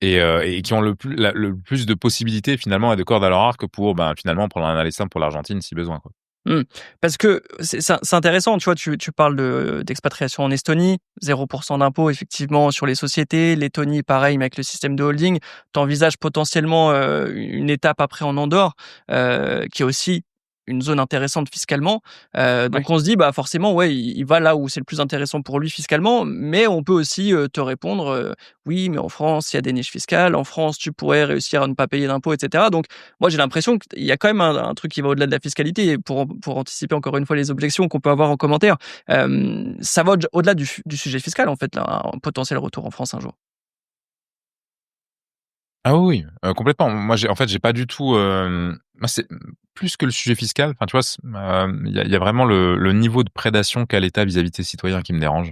et qui ont le plus de possibilités finalement et de cordes à leur arc pour, ben, finalement prendre un aller simple pour l'Argentine si besoin, quoi. Mmh. Parce que c'est intéressant, tu vois? Tu parles d'expatriation en Estonie, 0% d'impôt effectivement sur les sociétés. Lettonie, pareil, mais avec le système de holding. Tu envisages potentiellement, une étape après en Andorre, qui est aussi une zone intéressante fiscalement. Ouais. Donc on se dit, bah, forcément, ouais, il va là où c'est le plus intéressant pour lui fiscalement. Mais on peut aussi, te répondre, «Oui, mais en France, il y a des niches fiscales. En France, tu pourrais réussir à ne pas payer d'impôts» et cetera. Donc moi, j'ai l'impression qu'il y a quand même un truc qui va au-delà de la fiscalité et pour anticiper encore une fois les objections qu'on peut avoir en commentaire, ça va au-delà du sujet fiscal en fait, là, un potentiel retour en France un jour. Ah oui, oui, complètement. Moi, j'ai pas du tout, moi, c'est plus que le sujet fiscal, enfin, tu vois, il y a vraiment le niveau de prédation qu'a l'État vis-à-vis de ses citoyens qui me dérange.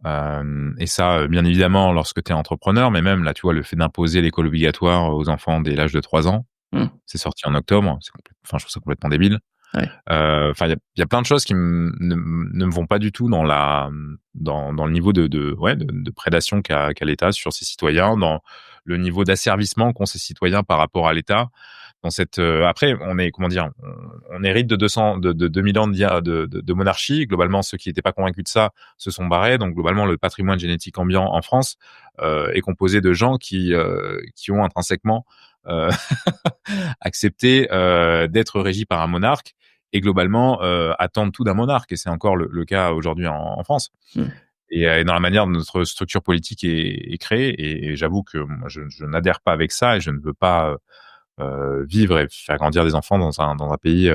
Mmh, Et ça, bien évidemment, lorsque tu es entrepreneur, mais même là, tu vois, le fait d'imposer l'école obligatoire aux enfants dès l'âge de 3 ans, mmh, c'est sorti en octobre, enfin, je trouve ça complètement débile. ouais. Enfin, il y a plein de choses qui ne me vont pas du tout dans le niveau de prédation qu'a l'État sur ses citoyens, dans le niveau d'asservissement qu'ont ses citoyens par rapport à l'État. Dans cette, après, on est, comment dire? On hérite de 200 de 2000 ans de monarchie. Globalement, ceux qui n'étaient pas convaincus de ça se sont barrés. Donc globalement, le patrimoine génétique ambiant en France, est composé de gens qui ont intrinsèquement, heu, accepté, d'être régis par un monarque et globalement, attendent tout d'un monarque et c'est encore le cas aujourd'hui en France Mmh. et dans la manière dont notre structure politique est créée et j'avoue que moi je n'adhère pas avec ça et je ne veux pas, vivre et faire grandir des enfants dans un pays,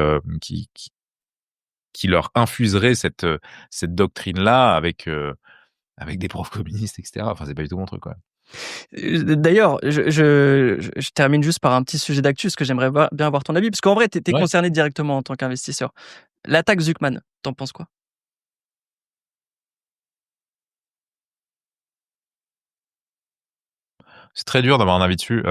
qui leur infuserait cette doctrine-là avec des profs communistes et cetera. Enfin, c'est pas du tout mon truc, quoi. D'ailleurs, je termine juste par un petit sujet d'actu, parce que j'aimerais bien avoir ton avis, parce qu'en vrai, tu es Ouais. concerné directement en tant qu'investisseur. L'attaque Zuckman, tu en penses quoi? C'est très dur d'avoir un avis dessus,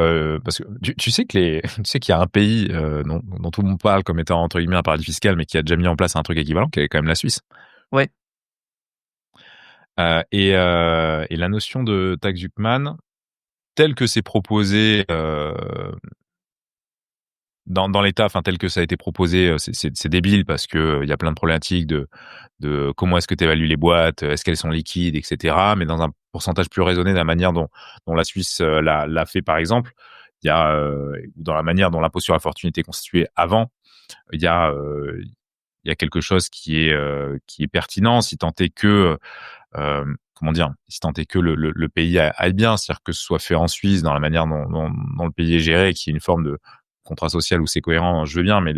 parce que tu sais que tu sais qu'il y a un pays, dont tout le monde parle comme étant entre guillemets «un paradis fiscal», mais qui a déjà mis en place un truc équivalent, qui est quand même la Suisse. Ouais. Et la notion de taxe Zuckman, telle que c'est proposé, dans l'état, enfin tel que ça a été proposé, c'est débile parce que, il y a plein de problématiques de comment est-ce que tu évalues les boîtes, est-ce qu'elles sont liquides et cetera. Mais dans un pourcentage plus raisonné de la manière dont la Suisse, l'a fait par exemple, il y a, dans la manière dont l'impôt sur la fortune était constitué avant, il y a, il y a quelque chose qui est pertinent si tant est que, comment dire? Si tant est que le pays aille bien, c'est-à-dire que ce soit fait en Suisse dans la manière dont le pays est géré, qu'il y ait une forme de contrat social où c'est cohérent, je veux bien, mais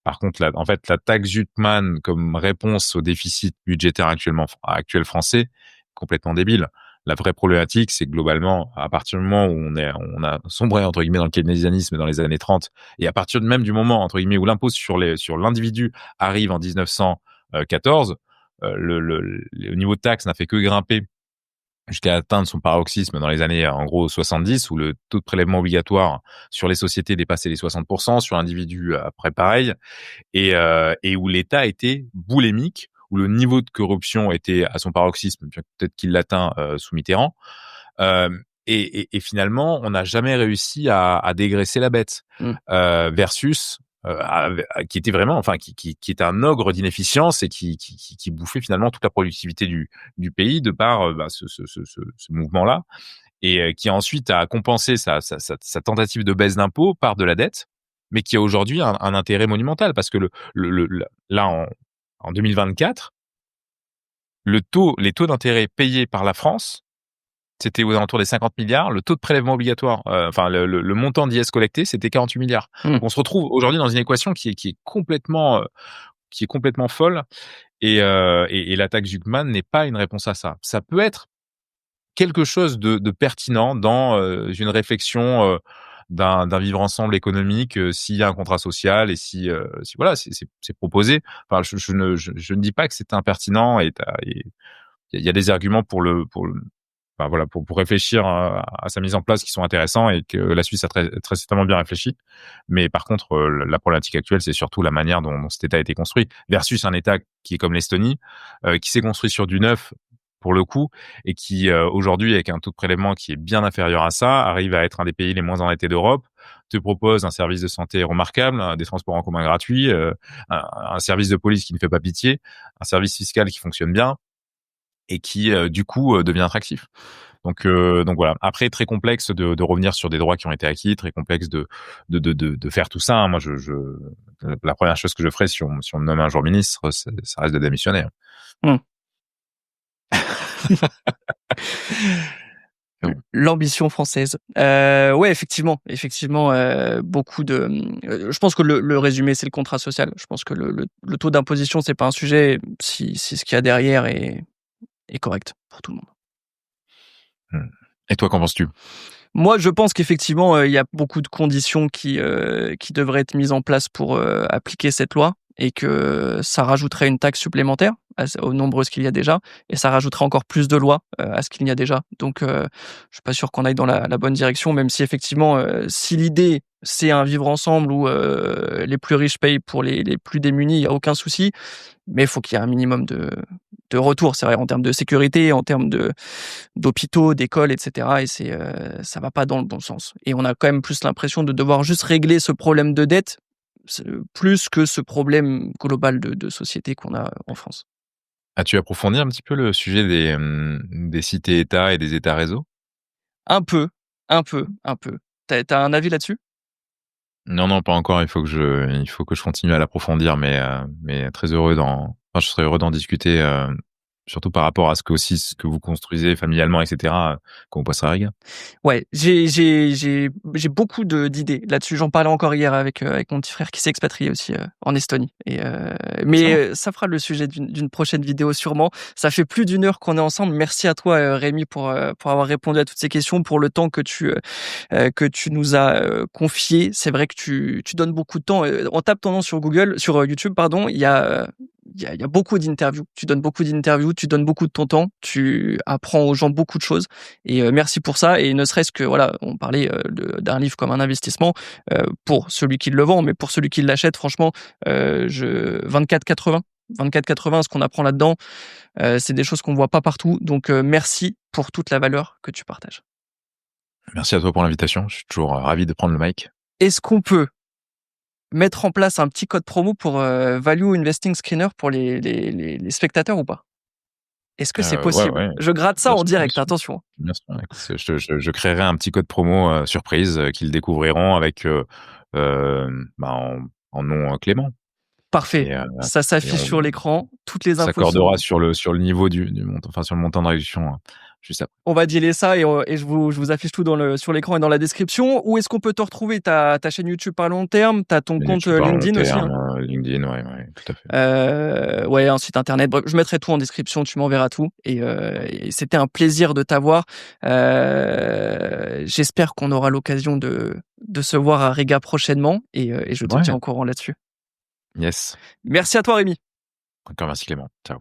par contre, en fait, la taxe Zuckman comme réponse au déficit budgétaire actuel français, complètement débile. La vraie problématique, c'est que globalement, à partir du moment où on a sombré entre guillemets dans le keynésianisme dans les années 30, et à partir même du moment entre guillemets où l'impôt sur l'individu arrive en 1914, le niveau de taxe n'a fait que grimper jusqu'à atteindre son paroxysme dans les années, en gros, 70, où le taux de prélèvement obligatoire sur les sociétés dépassait les 60%, sur l'individu, après pareil, et où l'État était boulimique, où le niveau de corruption était à son paroxysme, peut-être qu'il l'atteint, sous Mitterrand. Et finalement, on n'a jamais réussi à dégraisser la bête, Mmh. versus, qui était vraiment, enfin, qui était un ogre d'inefficience et qui bouffait finalement toute la productivité du pays de par, bah, ce mouvement-là et qui ensuite a compensé sa tentative de baisse d'impôts par de la dette, mais qui a aujourd'hui un intérêt monumental parce que là, en 2024, les taux d'intérêt payés par la France, c'était aux alentours des 50 milliards. Le taux de prélèvement obligatoire, le montant d'IS collecté, c'était 48 milliards. Donc on se retrouve aujourd'hui dans une équation qui est complètement folle. Et la taxe Zuckman n'est pas une réponse à ça. Ça peut être quelque chose de pertinent dans une réflexion d'un vivre ensemble économique s'il y a un contrat social et si voilà, c'est proposé. Enfin, je ne dis pas que c'est impertinent et il y a des arguments enfin, voilà, pour réfléchir à sa mise en place qui sont intéressants et que la Suisse a très, très certainement bien réfléchi. Mais par contre, la problématique actuelle, c'est surtout la manière dont cet État a été construit versus un État qui est comme l'Estonie, qui s'est construit sur du neuf pour le coup et qui aujourd'hui, avec un taux de prélèvement qui est bien inférieur à ça, arrive à être un des pays les moins endettés d'Europe, te propose un service de santé remarquable, des transports en commun gratuits, un service de police qui ne fait pas pitié, un service fiscal qui fonctionne bien et qui du coup devient attractif. Donc voilà. Après, très complexe de revenir sur des droits qui ont été acquis, très complexe de faire tout ça. Moi, la première chose que je ferais si on me nomme un jour ministre, ça reste de démissionner. L'ambition française. Ouais, effectivement, beaucoup de. Je pense que le résumé, c'est le contrat social. Je pense que le taux d'imposition, c'est pas un sujet si ce qu'il y a derrière est correct pour tout le monde. Et toi, qu'en penses-tu? Moi, je pense qu'effectivement, il y a beaucoup de conditions qui devraient être mises en place pour appliquer cette loi et que ça rajouterait une taxe supplémentaire aux nombreuses qu'il y a déjà et ça rajouterait encore plus de lois à ce qu'il y a déjà. Donc, je suis pas sûr qu'on aille dans la bonne direction, même si effectivement, si l'idée c'est un vivre ensemble où les plus riches payent pour les plus démunis, il y a aucun souci. Mais il faut qu'il y ait un minimum de retour, c'est vrai, en termes de sécurité, en termes d'hôpitaux, d'écoles, etc. Et ça va pas dans le bon sens. Et on a quand même plus l'impression de devoir juste régler ce problème de dette, plus que ce problème global de société qu'on a en France. As-tu approfondi un petit peu le sujet des cités-États et des États-réseaux? Un peu. T'as un avis là-dessus? Non, pas encore. Il faut que je continue à l'approfondir, mais très heureux je serais heureux d'en discuter, surtout par rapport à ce que vous construisez familialement, etc., quand vous passerez à Riga. Ouais, j'ai beaucoup d'idées là-dessus. J'en parlais encore hier avec mon petit frère qui s'est expatrié aussi en Estonie. Mais ça fera le sujet d'une prochaine vidéo sûrement. Ça fait plus d'1 heure qu'on est ensemble. Merci à toi Rémi pour avoir répondu à toutes ces questions, pour le temps que tu nous as confié. C'est vrai que tu donnes beaucoup de temps. On tape ton nom sur YouTube, pardon. Il y a beaucoup d'interviews. Tu donnes beaucoup d'interviews, tu donnes beaucoup de ton temps, tu apprends aux gens beaucoup de choses. Et merci pour ça. Et ne serait-ce que, voilà, on parlait d'un livre comme un investissement pour celui qui le vend, mais pour celui qui l'achète, franchement, 24,80. 24,80, ce qu'on apprend là-dedans, c'est des choses qu'on voit pas partout. Donc, merci pour toute la valeur que tu partages. Merci à toi pour l'invitation. Je suis toujours ravi de prendre le mic. Est-ce qu'on peut mettre en place un petit code promo pour Value Investing Screener pour les spectateurs ou pas? Est-ce que c'est possible? Ouais. Je gratte ça Bien en sûr, direct, attention. bien sûr. Écoute, je créerai un petit code promo surprise qu'ils découvriront avec en nom Clément. Parfait. Et, Ça s'affiche sur l'écran. Toutes les infos s'accordera sur le niveau du montant, enfin sur le montant de réduction juste après. On va dealer ça et je vous affiche tout sur l'écran et dans la description. Où est-ce qu'on peut te retrouver? Ta chaîne YouTube Parlons Long Terme, t'as ton compte LinkedIn aussi. LinkedIn, ouais, tout à fait. Ouais, un site internet. Bref, je mettrai tout en description. Tu m'enverras tout. Et c'était un plaisir de t'avoir. J'espère qu'on aura l'occasion de se voir à Riga prochainement et je te tiens au courant là-dessus. Yes. Merci à toi, Rémi. Encore merci Clément. Ciao.